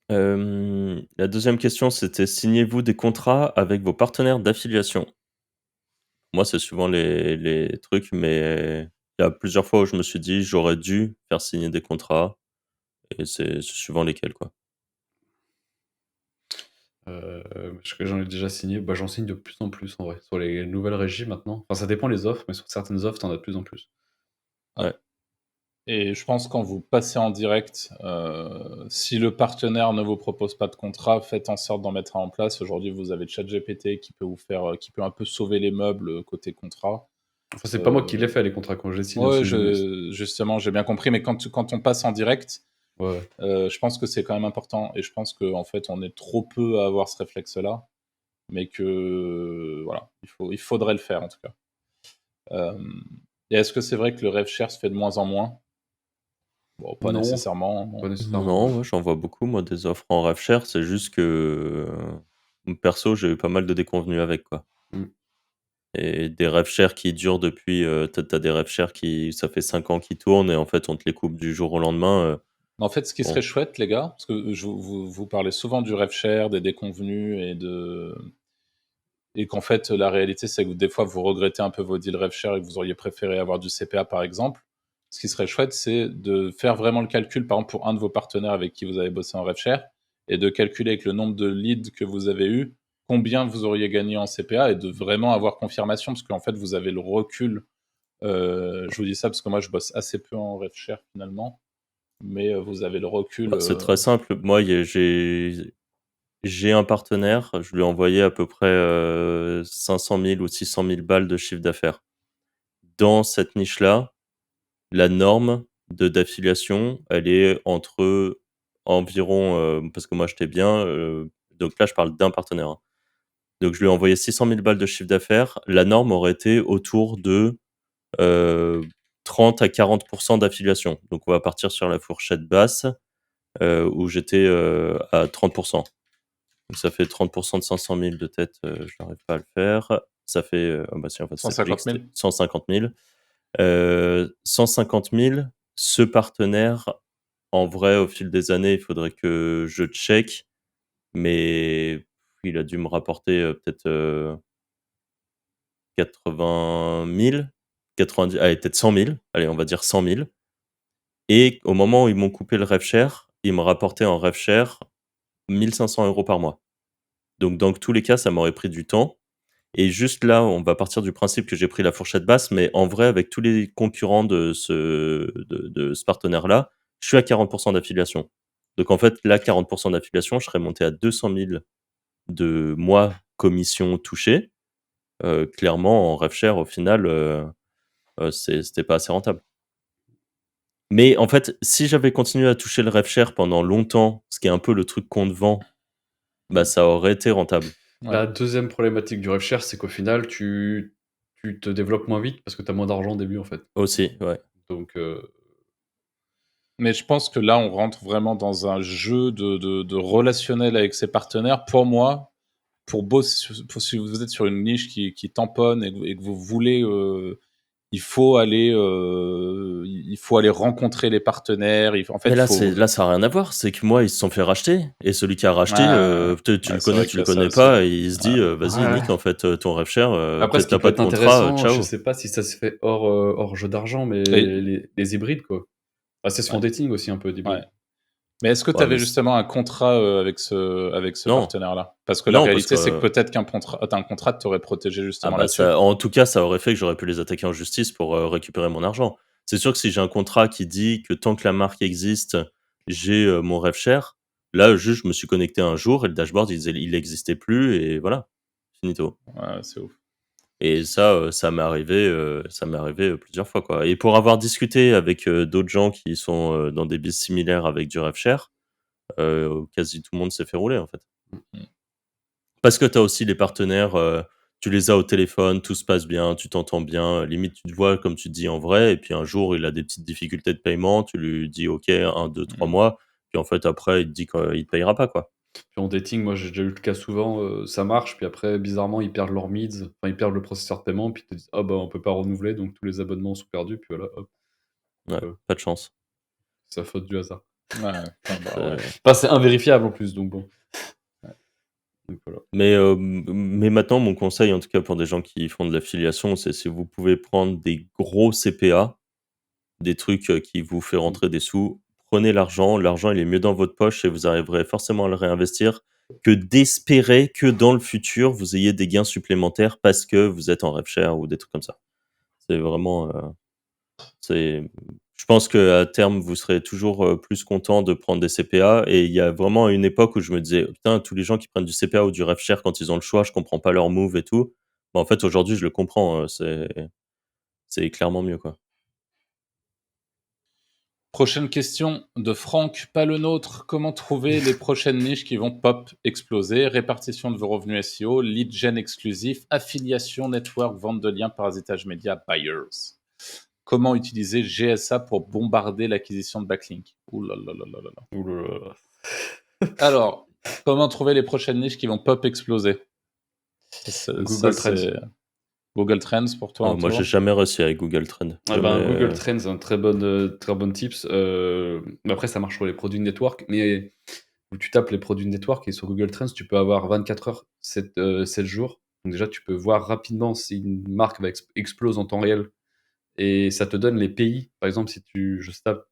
La deuxième question, c'était: «Signez-vous des contrats avec vos partenaires d'affiliation?» Moi, c'est souvent les trucs, mais il y a plusieurs fois où je me suis dit: «J'aurais dû faire signer des contrats», et c'est suivant lesquels, quoi. Parce que j'en ai déjà signé, bah, j'en signe de plus en plus en vrai, sur les nouvelles régies maintenant. Enfin, ça dépend les offres, mais sur certaines offres, tu en as de plus en plus. Ah, Ouais. et je pense quand vous passez en direct, si le partenaire ne vous propose pas de contrat, faites en sorte d'en mettre un en place. Aujourd'hui, vous avez ChatGPT qui peut vous faire, qui peut un peu sauver les meubles, côté contrat. Enfin, c'est pas moi qui les Heu, fais les contrats quand je les signe ouais, aussi, mais justement, j'ai bien compris, mais quand on passe en direct, ouais, ouais. je pense que c'est quand même important et je pense qu'en fait, on est trop peu à avoir ce réflexe-là, mais que voilà, il faudrait le faire en tout cas. Hem et est-ce que c'est vrai que le rev share se fait de moins en moins? Bon, pas Non, nécessairement, pas non. nécessairement, ouais. Non, ouais, j'en vois beaucoup moi des offres en rev share, c'est juste que, perso, j'ai eu pas mal de déconvenues avec, quoi, Mmh. et des rev share qui durent depuis, tu des rev share qui ça fait 5 ans qu'ils tournent et en fait, on te les coupe du jour au lendemain, En fait, ce qui serait bon. chouette, les gars, parce que vous parlez souvent du rev share, des déconvenus et qu'en fait, la réalité, c'est que des fois, vous regrettez un peu vos deals rev share et que vous auriez préféré avoir du CPA, par exemple. Ce qui serait chouette, c'est de faire vraiment le calcul, par exemple, pour un de vos partenaires avec qui vous avez bossé en rev share et de calculer avec le nombre de leads que vous avez eu, combien vous auriez gagné en CPA et de vraiment avoir confirmation parce qu'en fait, vous avez le recul. Je vous dis ça parce que moi, je bosse assez peu en rev share finalement, mais vous avez le recul, Bah, c'est très simple. Moi, j'ai un partenaire, je lui ai envoyé à peu près, 500 000 ou 600 000 balles de chiffre d'affaires. Dans cette niche-là, la norme d'affiliation, elle est entre environ, parce que moi j'étais bien, donc là je parle d'un partenaire, hein. Donc je lui ai envoyé 600 000 balles de chiffre d'affaires. La norme aurait été autour de, heu, 30 à 40 d'affiliation. Donc on va partir sur la fourchette basse, où j'étais, à 30. Donc ça fait 30 de 500 000 de tête, je n'arrive pas à le faire. Ça fait, ah bah si, en fait, c'est logique, 150 000. c'était 150 000. 150 000, ce partenaire, en vrai, au fil des années, il faudrait que je check, mais il a dû me rapporter, peut-être, 80 000, 90, allez, peut-être 100 000, allez, on va dire 100 000, et au moment où ils m'ont coupé le rev share, ils me rapportaient en rev share 1 500 € par mois. Donc dans tous les cas, ça m'aurait pris du temps. Et juste là, on va partir du principe que j'ai pris la fourchette basse, mais en vrai, avec tous les concurrents de ce partenaire-là, je suis à 40 d'affiliation. Donc en fait, là, 40 d'affiliation, je serais monté à 200 000 de mois commission touchée. Clairement, en rev share, au final, c'était pas assez rentable. Mais en fait, si j'avais continué à toucher le rev share pendant longtemps, ce qui est un peu le truc qu'on te vend, bah, Mmh. ça aurait été rentable. Ouais. La deuxième problématique du rev share, c'est qu'au final, tu te développes moins vite parce que tu as moins d'argent au début, en fait. Aussi, ouais. Donc Mais je pense que là, on rentre vraiment dans un jeu de relationnel avec ses partenaires. Pour moi, si vous êtes sur une niche qui tamponne et que vous voulez, il faut aller rencontrer les partenaires. En fait, Mais il faut. là, ça a rien à voir. C'est que moi, ils se sont fait racheter et celui qui a racheté, Ouais, tu ouais, le c'est connais, vrai tu qu'il y le a ça connais aussi. pas et il se dit, Ouais. «Vas-y, nique en fait, ton rêve share, Après, ce qui t'as peut pas être de contrat, intéressant, je ciao». sais pas si ça se fait hors jeu d'argent, mais Et- les hybrides, quoi. Ah, c'est son ouais, dating aussi, un peu ouais. d'hybride. Mais est-ce que tu Ouais, avais mais justement un contrat avec ce non, partenaire-là? Parce que la non, parce réalité, c'est que que peut-être un contrat t'aurait protégé ah justement bah, là-dessus. ça en tout cas, ça aurait fait que j'aurais pu les attaquer en justice pour, récupérer mon argent. C'est sûr que si j'ai un contrat qui dit que tant que la marque existe, j'ai, mon rêve share, là, juste, je me suis connecté un jour et le dashboard, il existait plus et voilà, finito. Ouais, c'est ouf. Et ça, ça m'est arrivé, plusieurs fois, quoi. Et pour avoir discuté avec, d'autres gens qui sont, dans des biz similaires avec du rev share, quasi tout le monde s'est fait rouler, en fait. Mm. Parce que tu as aussi les partenaires, tu les as au téléphone, tout se passe bien, tu t'entends bien, limite tu te vois comme tu te dis en vrai et puis un jour il a des petites difficultés de paiement, tu lui dis: «OK, 1, 2, 3 mois», puis en fait après il te dit qu'il te payera pas, quoi. Puis en dating, moi, j'ai déjà eu le cas souvent, ça marche, puis après, bizarrement, ils perdent leur mids, enfin, ils perdent le processeur de paiement, puis ils te disent: «Ah bah, on peut pas renouveler, donc tous les abonnements sont perdus», puis voilà, hop, Ouais, heu, pas de chance. c'est la faute du hasard. Ouais, enfin, bah, ouais. C'est Enfin, c'est invérifiable en plus, donc bon, donc voilà. mais maintenant mon conseil, en tout cas pour des gens qui font de l'affiliation, c'est si vous pouvez prendre des gros CPA, des trucs, qui vous fait Mmh. rentrer des sous, prenez l'argent, il est mieux dans votre poche et vous arriverez forcément à le réinvestir que d'espérer que dans le futur, vous ayez des gains supplémentaires parce que vous êtes en rev share ou des trucs comme ça. C'est vraiment, c'est je pense qu'à terme, vous serez toujours, plus content de prendre des CPA et il y a vraiment une époque où je me disais: «Putain, tous les gens qui prennent du CPA ou du rev share quand ils ont le choix, je comprends pas leur move et tout». Bah, en fait, aujourd'hui, je le comprends, c'est clairement mieux, quoi. Prochaine question de Franck, pas le nôtre. Comment trouver les prochaines niches qui vont pop, exploser? Répartition de vos revenus SEO, lead gen exclusif, affiliation, network, vente de liens, parasitage média, buyers. Comment utiliser GSA pour bombarder l'acquisition de backlink? Ouh là là là là là là. Ouh là là là. Alors, comment trouver les prochaines niches qui vont pop, exploser? Ça, Google Trends. c'est Google Trends pour toi, Oh, moi, j'ai Antoine? jamais réussi avec Google Trends. Ah ben, Jamais, Google Trends, un très bonne tips, mais après ça marche sur les produits network, mais où tu tapes les produits network et sur Google Trends, tu peux avoir 24 heures, 7 jours. Donc déjà, tu peux voir rapidement si une marque va explose en temps réel et ça te donne les pays. Par exemple, si tu tapes,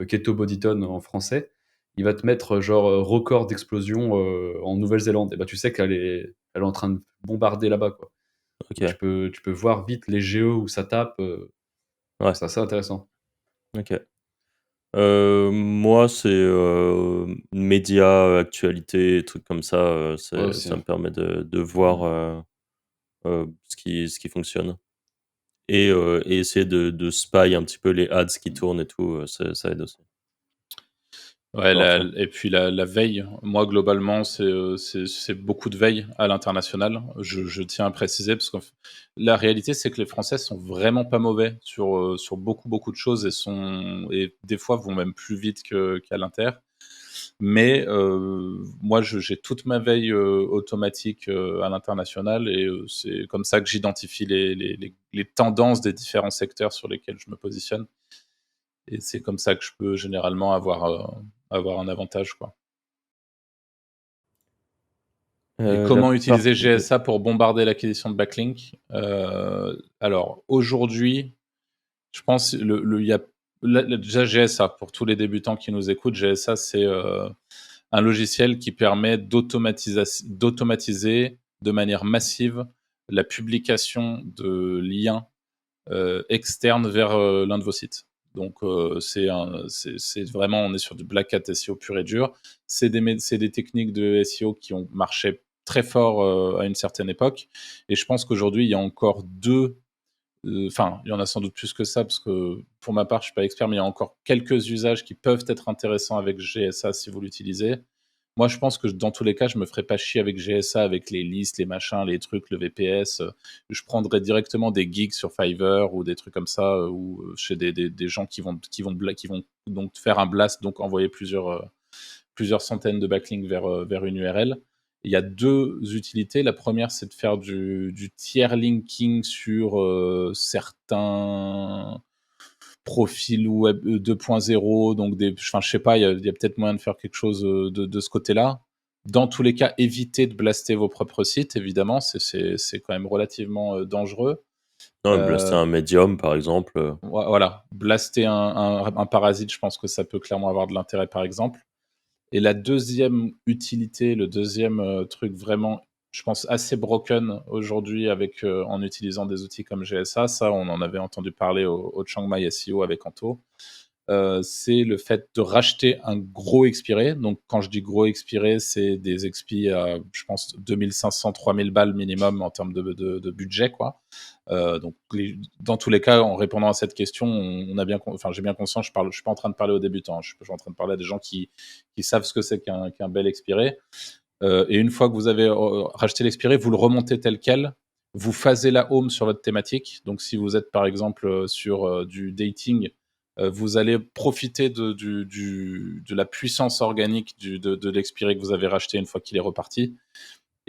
Keto Bodytone en français, il va te mettre, genre, record d'explosion, en Nouvelle-Zélande et bah, tu sais elle est en train de bombarder là-bas, quoi. Donc OK, tu peux voir vite les géos où ça tape, ouais, c'est assez intéressant. OK. Moi, c'est, médias, actualité, trucs comme ça, Ouais, c'est aussi, ça hein. me permet de voir, ce qui fonctionne et essayer de spy un petit peu les ads qui tournent et tout, ça aide aussi. Ouais, Voir ça. et puis la veille, moi globalement, c'est beaucoup de veille à l'international. Je tiens à préciser parce que la réalité, c'est que les Français sont vraiment pas mauvais sur beaucoup, beaucoup de choses et des fois vont même plus vite qu'à l'inter. Mais moi, j'ai toute ma veille, automatique, à l'international et c'est comme ça que j'identifie les tendances des différents secteurs sur lesquels je me positionne et c'est comme ça que je peux généralement avoir un avantage, quoi. Et La comment part utiliser de GSA pour bombarder l'acquisition de backlink? Alors aujourd'hui, je pense il y a déjà GSA pour tous les débutants qui nous écoutent, GSA c'est, un logiciel qui permet d'automatiser de manière massive la publication de liens, externes vers, l'un de vos sites. Donc c'est vraiment on est sur du black hat SEO pur et dur. C'est des techniques de SEO qui ont marché très fort, à une certaine époque et je pense qu'aujourd'hui, il y a encore 2, enfin, il y en a sans doute plus que ça parce que pour ma part, je suis pas expert, mais il y a encore quelques usages qui peuvent être intéressants avec GSA si vous l'utilisez. Moi, je pense que dans tous les cas, je me ferais pas chier avec GSA, avec les listes, les machins, les trucs, le VPS. Je prendrais directement des gigs sur Fiverr ou des trucs comme ça, ou chez des gens qui vont donc faire un blast, donc envoyer plusieurs centaines de backlinks vers une URL. Il y a 2 utilités. La première, c'est de faire du tier linking sur, certains profils web 2.0, donc enfin, je sais pas, il y a peut-être moyen de faire quelque chose, de ce côté-là. Dans tous les cas, évitez de blaster vos propres sites, évidemment, c'est quand même relativement, dangereux. Non, blaster Heu un médium, par exemple, Voilà, blaster un parasite, je pense que ça peut clairement avoir de l'intérêt, par exemple. Et la deuxième utilité, le deuxième truc vraiment, je pense, assez broken aujourd'hui en utilisant des outils comme GSA, ça, on en avait entendu parler au Chiang Mai SEO avec Anto, c'est le fait de racheter un gros expiré. Donc, quand je dis gros expiré, c'est des expis à, je pense, 2500, 3000 balles minimum en termes de budget, quoi. Donc, dans tous les cas, en répondant à cette question, j'ai bien conscience, je suis pas en train de parler aux débutants, je suis en train de parler à des gens qui savent ce que c'est qu'un bel expiré. Et une fois que vous avez racheté l'expiré, vous le remontez tel quel. Vous phasez la home sur votre thématique. Donc, si vous êtes par exemple sur du dating, vous allez profiter de la puissance organique de l'expiré que vous avez racheté une fois qu'il est reparti.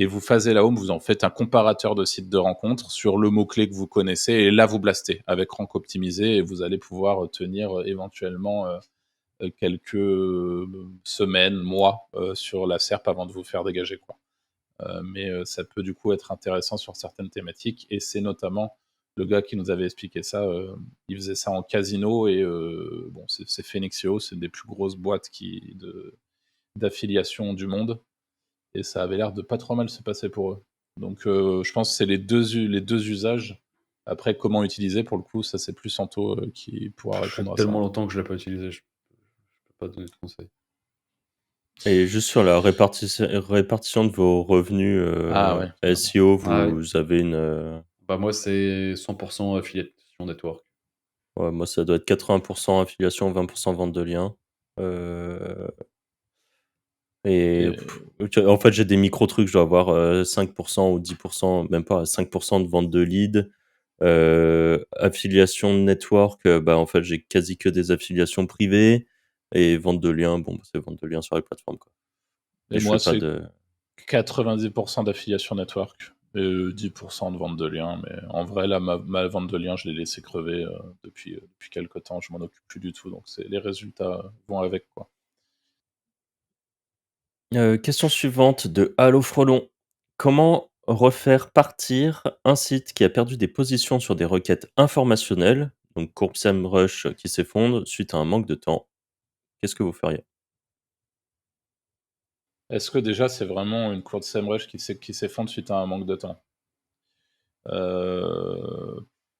Et vous phasez la home, vous en faites un comparateur de sites de rencontres sur le mot-clé que vous connaissez. Et là, vous blastez avec rank optimisé et vous allez pouvoir tenir éventuellement quelques semaines, mois sur la SERP avant de vous faire dégager, quoi. Mais ça peut du coup être intéressant sur certaines thématiques et c'est notamment le gars qui nous avait expliqué ça, il faisait ça en casino et bon, c'est Phoenixio, c'est une des plus grosses boîtes d'affiliation du monde et ça avait l'air de pas trop mal se passer pour eux. Donc je pense que c'est les deux usages. Après, comment utiliser, pour le coup, ça c'est plus Santo qui pourra Ça fait répondre à ça. tellement longtemps que je l'ai pas utilisé, je peux pas donner de conseils. et juste sur la répartition de vos revenus, Ah ouais, pardon. SEO, Ah ouais. vous avez une, Bah, moi, c'est 100% affiliation network. ouais, moi, ça doit être 80 affiliation, 20 vente de liens, heu et Et tu en fait, j'ai des micro trucs, je dois avoir, 5 ou 10, même pas 5 de vente de leads, affiliation network, bah, en fait, j'ai quasi que des affiliations privées et vente de liens, bon, bah, c'est vente de liens sur les plateformes, quoi. Mais et je moi, fais pas c'est de 90% d'affiliation network et 10% de vente de liens. Mais en vrai, là, ma vente de liens, je l'ai laissé crever depuis quelques temps. Je m'en occupe plus du tout. Donc, les résultats vont avec, quoi. Question suivante de Allo Frelon. Comment refaire partir un site qui a perdu des positions sur des requêtes informationnelles, donc courbe SEMrush qui s'effondre suite à un manque de temps? Qu'est-ce que vous feriez? Est-ce que déjà, c'est vraiment une courbe SEMrush qui s'effondre suite à un manque de temps? Euh,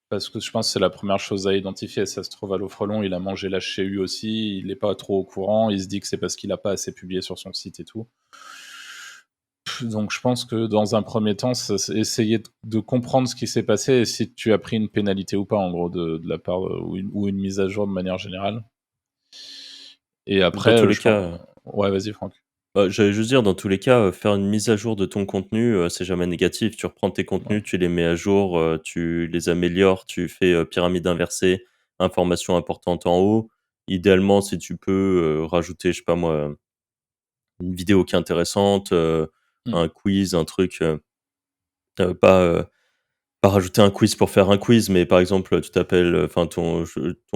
Parce que je pense que c'est la première chose à identifier. Ça se trouve, Allo Frelon, il a mangé la chez aussi. Il n'est pas trop au courant. Il se dit que c'est parce qu'il n'a pas assez publié sur son site et tout. Donc je pense que dans un premier temps, c'est essayer de comprendre ce qui s'est passé et si tu as pris une pénalité ou pas, en gros, de la part ou une mise à jour de manière générale. Et Dans après, tous les je pense. cas, Ouais, vas-y, Franck. j'allais juste dire, dans tous les cas, faire une mise à jour de ton contenu, c'est jamais négatif. Tu reprends tes Ouais. contenus, tu les mets à jour, tu les améliores, tu fais, pyramide inversée, information importante en haut. Idéalement, si tu peux, rajouter, je sais pas moi, une vidéo qui est intéressante, Hmm. un quiz, un truc, pas, pas rajouter un quiz pour faire un quiz, mais par exemple, tu t'appelles, enfin ton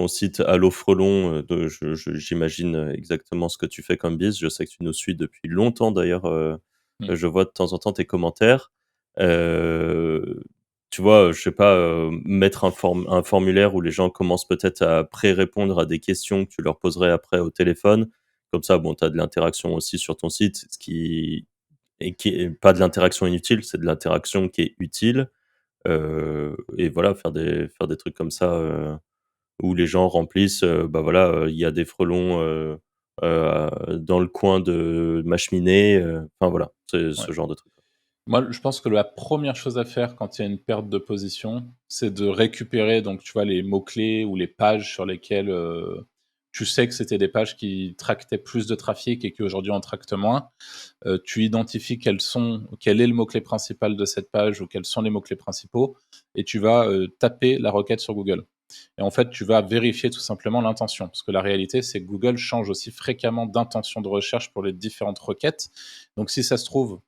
site Allo Frelon, de j'imagine, exactement ce que tu fais comme biz. Je sais que tu nous suis depuis longtemps d'ailleurs, Hmm. je vois de temps en temps tes commentaires. Heu, Tu vois, je sais pas, mettre un formulaire où les gens commencent peut-être à pré-répondre à des questions que tu leur poserais après au téléphone. Comme ça, bon, tu as de l'interaction aussi sur ton site, ce qui est pas de l'interaction inutile, c'est de l'interaction qui est utile. Et voilà, faire des trucs comme ça, où les gens remplissent, bah, voilà, il y a des frelons, dans le coin de ma cheminée, enfin voilà, c'est Ouais. ce genre de truc. Moi, je pense que la première chose à faire quand il y a une perte de position, c'est de récupérer, donc tu vois, les mots-clés ou les pages sur lesquelles tu sais que c'était des pages qui tractaient plus de trafic et qui aujourd'hui en tractent moins. Tu identifies quel est le mot-clé principal de cette page ou quels sont les mots-clés principaux et tu vas taper la requête sur Google. Et en fait, tu vas vérifier tout simplement l'intention. Parce que la réalité, c'est que Google change aussi fréquemment d'intention de recherche pour les différentes requêtes. Donc, si ça se trouve,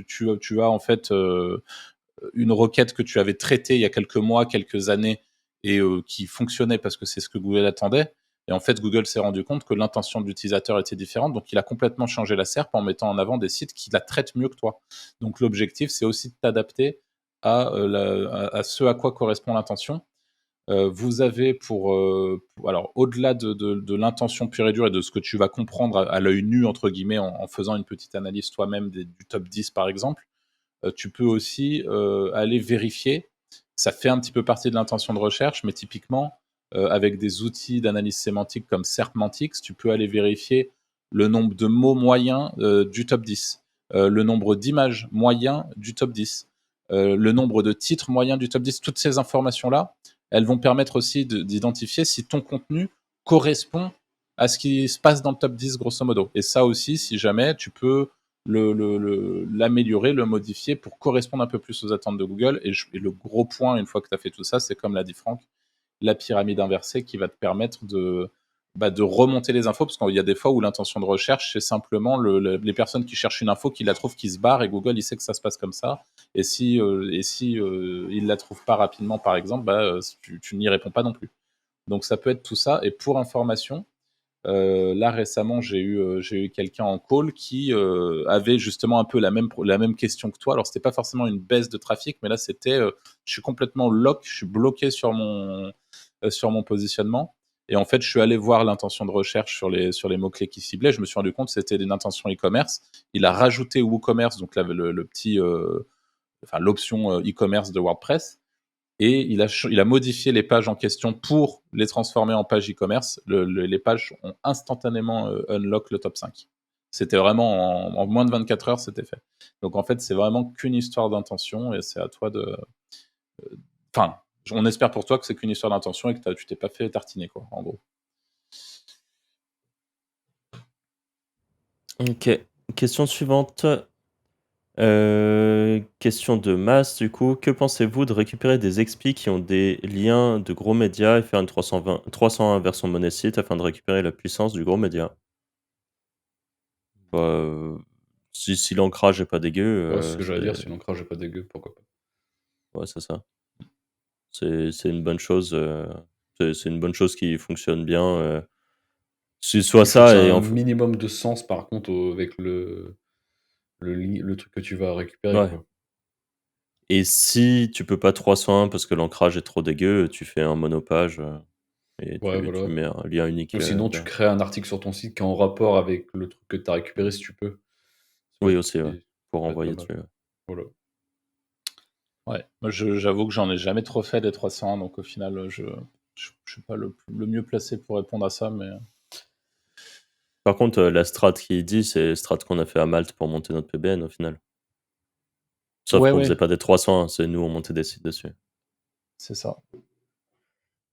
tu as en fait une requête que tu avais traitée il y a quelques mois, quelques années, et qui fonctionnait parce que c'est ce que Google attendait. Et en fait, Google s'est rendu compte que l'intention de l'utilisateur était différente, donc il a complètement changé la SERP en mettant en avant des sites qui la traitent mieux que toi. Donc l'objectif, c'est aussi de t'adapter à ce à quoi correspond l'intention. Vous avez alors au-delà de l'intention pure et dure et de ce que tu vas comprendre à l'œil nu, entre guillemets, en faisant une petite analyse toi-même du top 10 par exemple, tu peux aussi aller vérifier. Ça fait un petit peu partie de l'intention de recherche, mais typiquement, avec des outils d'analyse sémantique comme Serpmantix, tu peux aller vérifier le nombre de mots moyens du top 10, le nombre d'images moyens du top 10, le nombre de titres moyens du top 10. Toutes ces informations-là, elles vont permettre aussi d'identifier si ton contenu correspond à ce qui se passe dans le top 10, grosso modo. Et ça aussi, si jamais, tu peux l'améliorer, le modifier pour correspondre un peu plus aux attentes de Google. Et le gros point, une fois que tu as fait tout ça, c'est comme l'a dit Franck, la pyramide inversée qui va te permettre de remonter les infos, parce qu'il y a des fois où l'intention de recherche, c'est simplement les personnes qui cherchent une info, qui la trouvent, qui se barrent, et Google, il sait que ça se passe comme ça. Et si il la trouve pas rapidement, par exemple, tu n'y réponds pas non plus. Donc ça peut être tout ça. Et pour information, là récemment, j'ai eu quelqu'un en call qui avait justement un peu la même question que toi. Alors c'était pas forcément une baisse de trafic, mais là c'était je suis complètement lock, je suis bloqué sur mon positionnement. Et en fait, je suis allé voir l'intention de recherche sur les mots-clés qu'il ciblait. Je me suis rendu compte que c'était une intention e-commerce. Il a rajouté WooCommerce, donc le petit, l'option e-commerce de WordPress. Et il a modifié les pages en question pour les transformer en pages e-commerce. Les pages ont instantanément unlock le top 5. C'était vraiment en moins de 24 heures, c'était fait. Donc en fait, c'est vraiment qu'une histoire d'intention et c'est à toi de. Enfin, on espère pour toi que c'est qu'une histoire d'intention et que tu t'es pas fait tartiner, quoi, en gros. Ok. Question suivante. Question de masse, du coup. Que pensez-vous de récupérer des expis qui ont des liens de gros médias et faire une 301 version monnaie site afin de récupérer la puissance du gros média? Si l'ancrage est pas dégueu, Ouais, c'est ce que j'allais dire, si l'ancrage est pas dégueu, pourquoi pas. ouais, c'est ça. C'est une bonne chose. C'est une bonne chose qui fonctionne bien. C'est soit Je trouve que ça ça et a un minimum de sens par contre avec le truc que tu vas récupérer, ouais. quoi. Et si tu peux pas 301 parce que l'ancrage est trop dégueu, tu fais un monopage et Ouais, tu voilà. mets un lien unique. Ou sinon, tu derrière. crées un article sur ton site qui est en rapport avec le truc que tu as récupéré si tu peux. Ça peut Oui, être aussi, ouais, pour ça peut être pas envoyer mal. dessus. Ouais. Voilà. Ouais, moi j'avoue que j'en ai jamais trop fait des 301, donc au final, je suis pas le mieux placé pour répondre à ça, mais. Par contre, la strat qu'il dit, c'est strat qu'on a fait à Malte pour monter notre PBN au final. Sauf Ouais, qu'on ouais, faisait pas des 301, c'est nous on montait des sites dessus. c'est ça.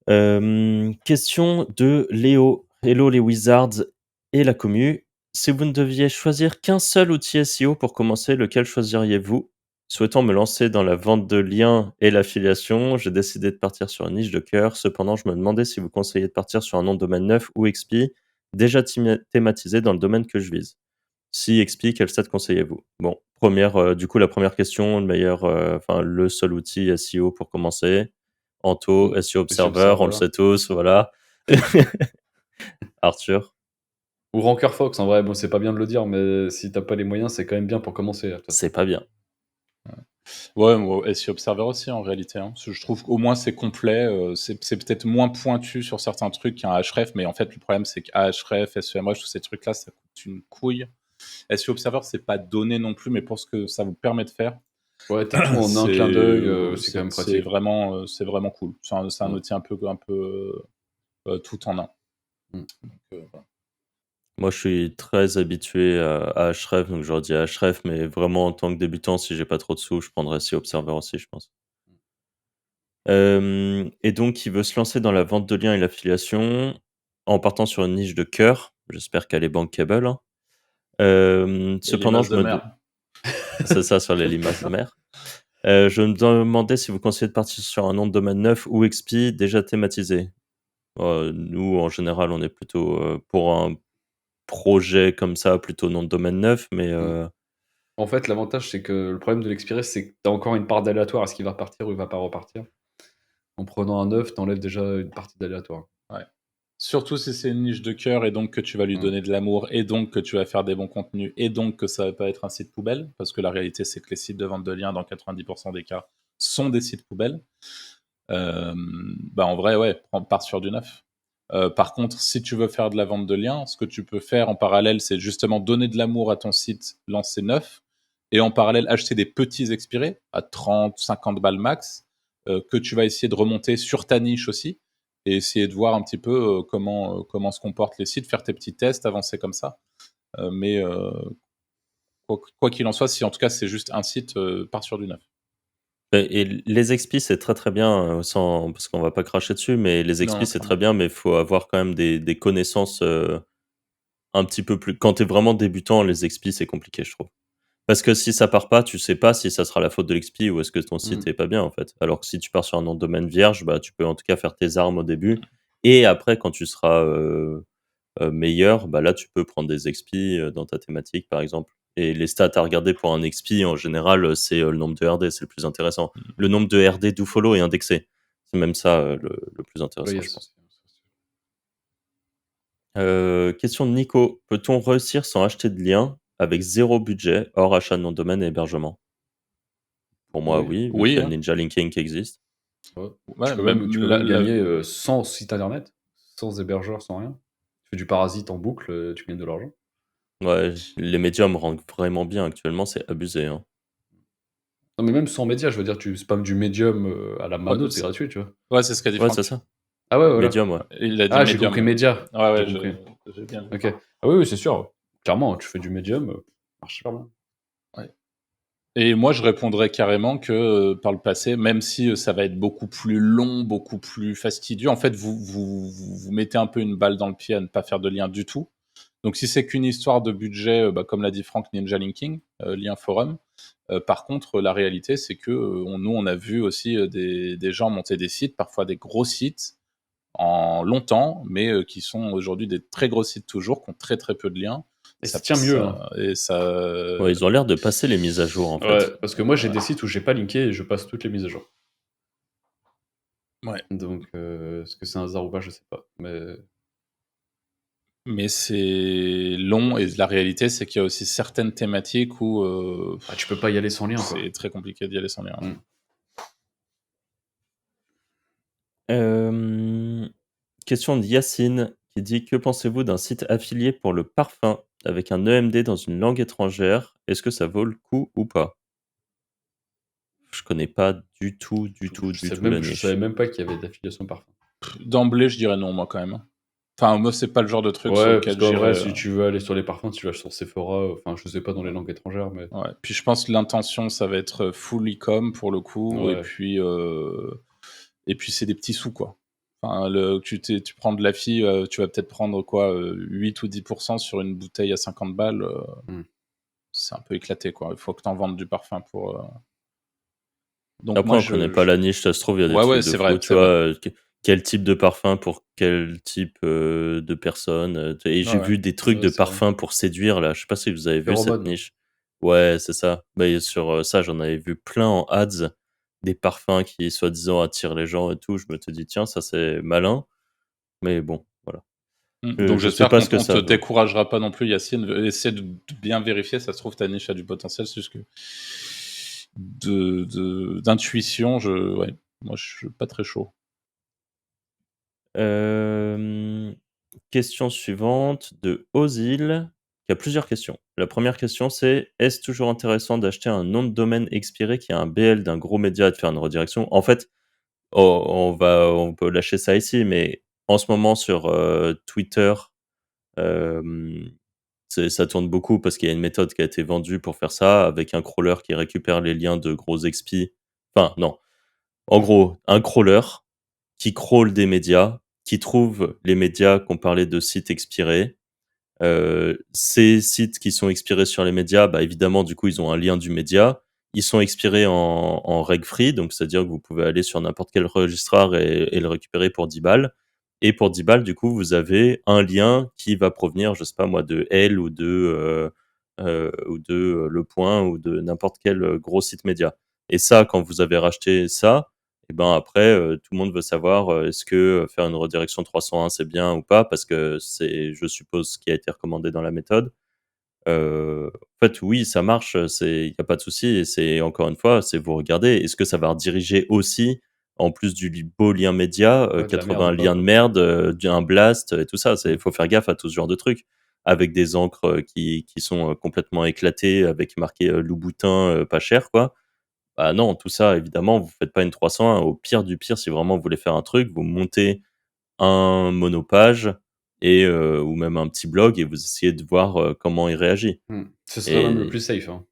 Question de Léo. Hello les Wizards et la commu. Si vous ne deviez choisir qu'un seul outil SEO pour commencer, lequel choisiriez-vous? Souhaitant me lancer dans la vente de liens et l'affiliation, j'ai décidé de partir sur une niche de cœur. Cependant, je me demandais si vous conseillez de partir sur un nom de domaine neuf ou XP, déjà thématisé dans le domaine que je vise. Si XP, quel stade conseillez-vous? Bon, du coup, la première question, le seul outil SEO pour commencer. Anto, SEO SEO Observer, on le Observer. sait tous, voilà. Arthur. Ou Ranker Fox, en vrai, bon, c'est pas bien de le dire, mais si t'as pas les moyens, c'est quand même bien pour commencer. C'est pas bien. Ouais, moi, SEO Observer aussi en réalité, hein. Parce que je trouve qu'au moins c'est complet, c'est peut-être moins pointu sur certains trucs qu'un Ahref, mais en fait le problème c'est qu'Ahref, SEMrush, tous ces trucs-là, ça coûte une couille. SEO Observer, c'est pas donné non plus, mais pour ce que ça vous permet de faire, Ouais, t'as tout en un clin d'œil, c'est quand même c'est pratique. vraiment cool. C'est un Ouais. outil un peu tout en un. Mm. Donc, voilà. Moi, je suis très habitué à Ahref, donc j'aurais dit Ahref, mais vraiment en tant que débutant, si j'ai pas trop de sous, je prendrais SEO Observer aussi, je pense. Et donc, il veut se lancer dans la vente de liens et l'affiliation en partant sur une niche de cœur. J'espère qu'elle est bankable, hein. Et Cependant, limaces de mer. c'est ça, sur les limaces de mer. Je me demandais si vous conseillez de partir sur un nom de domaine neuf ou expi déjà thématisé. Nous, en général, on est plutôt, pour un projet comme ça, plutôt nom de domaine neuf, mais En fait, l'avantage, c'est que le problème de l'expirer, c'est que tu as encore une part d'aléatoire. Est-ce qu'il va repartir ou il va pas repartir? En prenant un 9, tu enlèves déjà une partie d'aléatoire. Ouais. Surtout si c'est une niche de cœur et donc que tu vas lui Mm. donner de l'amour et donc que tu vas faire des bons contenus et donc que ça va pas être un site poubelle, parce que la réalité, c'est que les sites de vente de liens, dans 90% des cas, sont des sites poubelles. En vrai, ouais, part sur du neuf. Par contre, si tu veux faire de la vente de liens, ce que tu peux faire en parallèle, c'est justement donner de l'amour à ton site, lancer neuf, et en parallèle acheter des petits expirés à 30, 50 balles max, que tu vas essayer de remonter sur ta niche aussi, et essayer de voir un petit peu comment se comportent les sites, faire tes petits tests, avancer comme ça. Mais quoi qu'il en soit, si en tout cas c'est juste un site, part sur du neuf. et les expis, c'est très, très bien, sans parce qu'on va pas cracher dessus, mais les expis, Non, c'est clairement. très bien, mais il faut avoir quand même des connaissances, un petit peu plus quand tu es vraiment débutant, les expis, c'est compliqué, je trouve. Parce que si ça part pas, tu sais pas si ça sera la faute de l'expi ou est-ce que ton site Mm. est pas bien, en fait. Alors que si tu pars sur un nom de domaine vierge, bah, tu peux en tout cas faire tes armes au début et après quand tu seras, meilleur, bah, là, tu peux prendre des expis, dans ta thématique, par exemple. Et les stats à regarder pour un expi, en général, c'est, le nombre de RD, c'est le plus intéressant. Le nombre de RD dofollow est indexé. C'est même ça, le plus Oui, intéressant, je yes. pense. Question de Nico: «Peut-on réussir sans acheter de liens, avec zéro budget, hors achat de nom de domaine et hébergement?» Pour moi, Oui. oui, vu qu'il Oui, y a le hein. Ninja Linking qui existe. Ouais. Ouais, Tu peux même gagner sans site internet, sans hébergeur, sans rien. Tu fais du parasite en boucle, tu gagnes de l'argent. Ouais, les médiums rendent vraiment bien actuellement, c'est abusé, hein. Non, mais même sans média, je veux dire, tu spams du médium à la Ouais, mano, c'est gratuit, tu vois. ouais, c'est ce qu'a dit Ouais, c'est Franck. ça. Ah ouais, voilà. Médium, ouais. Il a dit Ah, j'ai compris Medium. média. Ouais, J'ai ouais, compris. j'ai bien vu. Ok. Ah oui, oui, c'est sûr. Clairement, tu fais du médium, ça marche super bien. Ouais. Et moi, je répondrais carrément que par le passé, même si ça va être beaucoup plus long, beaucoup plus fastidieux, en fait, vous mettez un peu une balle dans le pied à ne pas faire de lien du tout. Donc, si c'est qu'une histoire de budget, comme l'a dit Franck, Ninja Linking, lien forum. Par contre, la réalité, c'est que nous, on a vu aussi des gens monter des sites, parfois des gros sites, en longtemps, mais qui sont aujourd'hui des très gros sites toujours, qui ont très très peu de liens. Et ça tient mieux, hein. Et ça. Ouais, ils ont l'air de passer les mises à jour, en Ouais, fait. parce que moi, j'ai des sites où j'ai pas linké et je passe toutes les mises à jour. Ouais. Donc, est-ce que c'est un hasard ou pas, je sais pas. Mais c'est long et la réalité, c'est qu'il y a aussi certaines thématiques où Tu peux pas y aller sans lien, quoi. c'est très compliqué d'y aller sans lien. Mm. Question de Yacine qui dit: «Que pensez-vous d'un site affilié pour le parfum avec un EMD dans une langue étrangère? Est-ce que ça vaut le coup ou pas?» Je connais pas du tout, du tout, du tout la Je savais niche. même pas qu'il y avait d'affiliation parfum. D'emblée, je dirais non, moi, quand même. Enfin, moi, c'est pas le genre de truc sur Ouais, parce lequel qu'en vrai, j'irais. si tu veux aller sur les parfums, tu vas sur Sephora, enfin, je sais pas dans les langues étrangères, mais Ouais. Puis je pense que l'intention, ça va être full e-com pour le coup, ouais. et puis c'est des petits sous, quoi. Enfin, tu prends de la fille, tu vas peut-être prendre quoi, 8 ou 10% sur une bouteille à 50 balles, Mm. c'est un peu éclaté, quoi. Il faut que tu en vendes du parfum pour. Donc Après, moi, on connaît pas la niche, ça se trouve, il y a des ouais, ouais, trucs de c'est fou, vrai, tu c'est vrai. vois? Quel type de parfum pour quel type, de personne, et Ouais, j'ai ouais. vu des trucs de C'est vrai. parfum pour séduire là, je sais pas si vous avez vu cette Phéromone. niche? Ouais, c'est ça. Bah, et sur, ça, j'en avais vu plein en ads, des parfums qui soi-disant attirent les gens et tout. Je me suis dit: «Tiens, ça c'est malin», mais bon, voilà. Donc Je sais j'espère pas qu'on ce que on te ça vaut. découragera pas non plus, Yacine. Essaie de bien vérifier, ça se trouve ta niche a du potentiel, c'est juste que d'intuition, ouais, moi je suis pas très chaud. Hem, Question suivante de Ozil, qui a plusieurs questions. La première question, c'est: «Est-ce toujours intéressant d'acheter un nom de domaine expiré qui a un BL d'un gros média et de faire une redirection?» En fait, on peut lâcher ça ici, mais en ce moment sur, Twitter, hem, ça tourne beaucoup parce qu'il y a une méthode qui a été vendue pour faire ça, avec un crawler qui récupère les liens de gros expi. Enfin non, en gros, un crawler qui crawl des médias, qui trouve les médias qu'on parlait de sites expirés. Ces sites qui sont expirés sur les médias, bah, évidemment, du coup, ils ont un lien du média ils sont expirés en reg free, donc c'est-à-dire que vous pouvez aller sur n'importe quel registraire et le récupérer pour 10 balles. Et pour 10 balles, du coup, vous avez un lien qui va provenir, je sais pas moi, de Elle ou de Le Point ou de n'importe quel gros site média. Et ça, quand vous avez racheté ça, et ben après, tout le monde veut savoir est-ce que faire une redirection 301 c'est bien ou pas, parce que c'est, je suppose, ce qui a été recommandé dans la méthode. En fait, oui, ça marche, il y a pas de souci et c'est encore une fois, c'est vous regardez, est-ce que ça va rediriger aussi, en plus du beau lien média, Ouais, de la merde 80 ou pas, liens de quoi. merde, un blast et tout ça. Mmh. Il faut faire gaffe à tout ce genre de trucs. Avec des encres qui sont complètement éclatées, avec marqué Louboutin, pas cher, quoi. Bah non, tout ça, évidemment, vous faites pas une 301. Au pire du pire, si vraiment vous voulez faire un truc, vous montez un monopage et ou même un petit blog et vous essayez de voir comment il réagit. Ce serait même le Et plus safe, hein.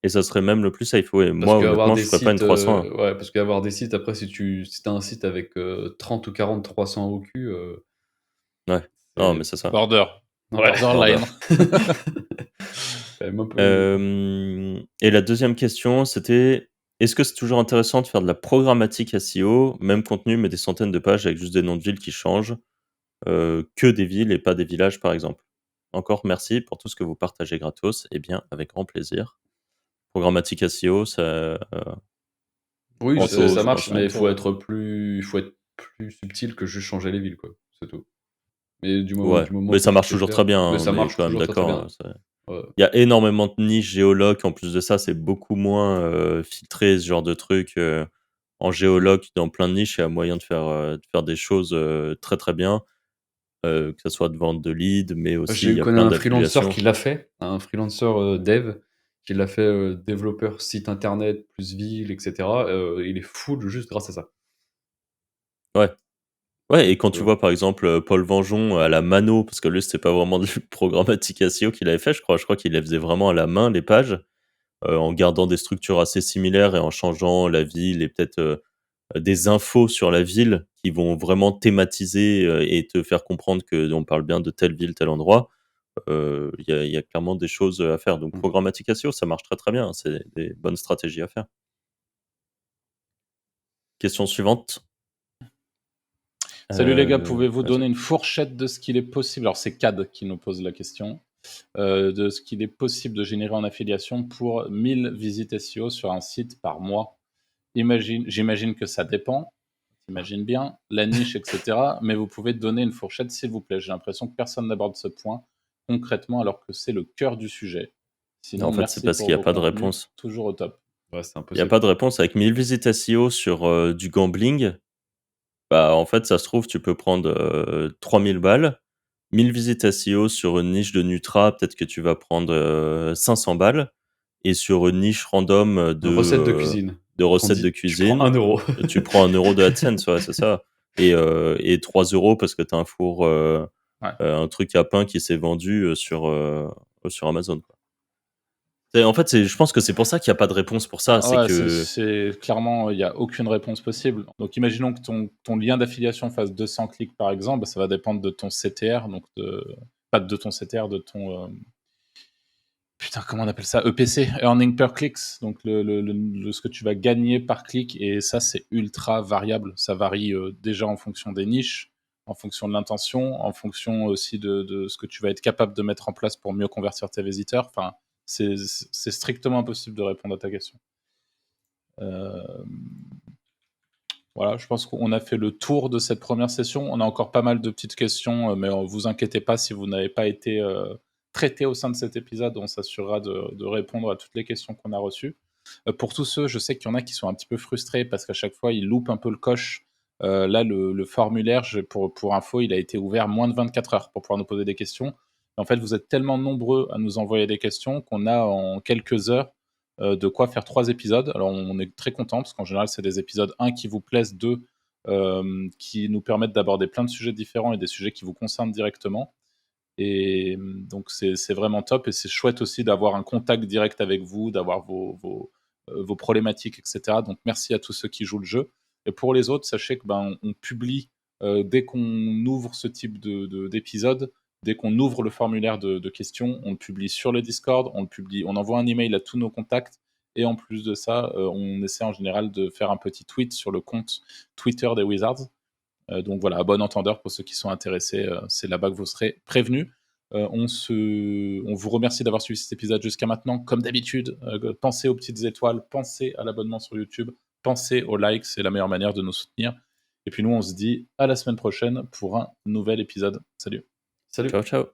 ça serait même le plus safe, ouais. Parce Moi, qu'avoir honnêtement, je des ferais pas une sites, 301. ouais, parce qu'avoir des sites après si tu un site avec, 30 ou 40 300 au cul, Ouais. Non, mais c'est c'est ça. Border. ouais, Border. Borderline. quand même un peu élevé, quoi. Et la deuxième question, c'était: «Est-ce que c'est toujours intéressant de faire de la programmatique SEO, même contenu, mais des centaines de pages avec juste des noms de villes qui changent, que des villes et pas des villages, par exemple? Encore merci pour tout ce que vous partagez gratos». Eh bien, avec grand plaisir. Programmatique SEO, ça, Oui, ça C'est plutôt, ça je marche, pense, mais pour, il faut être plus subtil que juste changer les villes, quoi, c'est tout. Mais ouais, du moment mais que ça tu marche sais le toujours faire, très bien, mais hein, ça on est marche quand même toujours très, très d'accord, bien. c'est Ouais. il y a énormément de niches géoloc. En plus de ça, c'est beaucoup moins, filtré, ce genre de truc, en géoloc, dans plein de niches, il y a moyen de faire des choses, très, très bien, que ça soit de vente de leads, mais aussi il J'ai y a connu plein un freelancer d'affiliations. qui l'a fait, un freelancer, dev, qui l'a fait, développeur site internet plus ville et cetera, il est full juste grâce à ça. Ouais, ouais. Et Donc quand tu vois, par exemple, Paul Vengeon à la mano, parce que lui, c'était pas vraiment du programmatique SEO qu'il avait fait, je crois. Je crois qu'il les faisait vraiment à la main, les pages, en gardant des structures assez similaires et en changeant la ville et peut-être, des infos sur la ville qui vont vraiment thématiser, et te faire comprendre qu'on parle bien de telle ville, tel endroit. Il y a clairement des choses, à faire. Donc mmh. programmatique SEO, ça marche très, très bien, hein. C'est des bonnes stratégies à faire. Question suivante. Salut les gars, pouvez-vous Vas-y. donner une fourchette de ce qu'il est possible, alors c'est CAD qui nous pose la question, de ce qu'il est possible de générer en affiliation pour 1000 visites SEO sur un site par mois? J'imagine que ça dépend, t'imagines bien, la niche, etc. Mais vous pouvez donner une fourchette, s'il vous plaît. J'ai l'impression que personne n'aborde ce point concrètement, alors que c'est le cœur du sujet. En Sinon, fait, c'est merci parce pour qu'il y a vos pas de contenus, réponse. toujours au top. Ouais, c'est Il y a impossible. pas de réponse avec 1000 visites SEO sur, du gambling. Bah, en fait, ça se trouve, tu peux prendre, 3 000 balles. 1000 visites SEO sur une niche de Nutra, peut-être que tu vas prendre, 500 balles. Et sur une niche random, Recette de cuisine, de on recettes de dit: «Tu prends 1 cuisine, €». tu prends 1 € de AdSense, ouais, c'est ça. Et 3 € parce que tu as un four, Ouais. un truc à pain qui s'est vendu, sur Amazon, quoi. En fait, je pense que c'est pour ça qu'il y a pas de réponse pour ça, Ah c'est ouais, que c'est clairement, il y a aucune réponse possible. Donc imaginons que ton lien d'affiliation fasse 200 clics, par exemple, bah, ça va dépendre de ton CTR, donc pas de ton CTR, de ton, putain, comment on appelle ça? EPC, Earning Per Clicks, donc ce que tu vas gagner par clic, et ça, c'est ultra variable. Ça varie déjà en fonction des niches, en fonction de l'intention, en fonction aussi de ce que tu vas être capable de mettre en place pour mieux convertir tes visiteurs. Enfin, c'est strictement impossible de répondre à ta question. Euh, voilà, je pense qu'on a fait le tour de cette première session. On a encore pas mal de petites questions, mais vous inquiétez pas si vous n'avez pas été traité au sein de cet épisode. On s'assurera de répondre à toutes les questions qu'on a reçues. Pour tous ceux, je sais qu'il y en a qui sont un petit peu frustrés parce qu'à chaque fois, ils loupent un peu le coche. Là, le formulaire, pour info, il a été ouvert moins de 24 heures pour pouvoir nous poser des questions. En fait, vous êtes tellement nombreux à nous envoyer des questions qu'on a en quelques heures de quoi faire 3 épisodes. Alors, on est très content parce qu'en général, c'est des épisodes 1 qui vous plaisent, 2 qui nous permettent d'aborder plein de sujets différents et des sujets qui vous concernent directement. Et donc, c'est vraiment top. Et c'est chouette aussi d'avoir un contact direct avec vous, d'avoir vos problématiques, etc. Donc, merci à tous ceux qui jouent le jeu. Et pour les autres, sachez que on publie dès qu'on ouvre ce type d'épisode, dès qu'on ouvre le formulaire de questions, on le publie sur le Discord, on envoie un email à tous nos contacts Et en plus de ça, on essaie en général de faire un petit tweet sur le compte Twitter des Wizards. Donc voilà, à bon entendeur pour ceux qui sont intéressés, c'est là-bas que vous serez prévenus. On vous remercie d'avoir suivi cet épisode jusqu'à maintenant. Comme d'habitude, pensez aux petites étoiles, pensez à l'abonnement sur YouTube, pensez aux likes, c'est la meilleure manière de nous soutenir. Et puis nous, on se dit à la semaine prochaine pour un nouvel épisode. Salut. Salut. Ciao, ciao.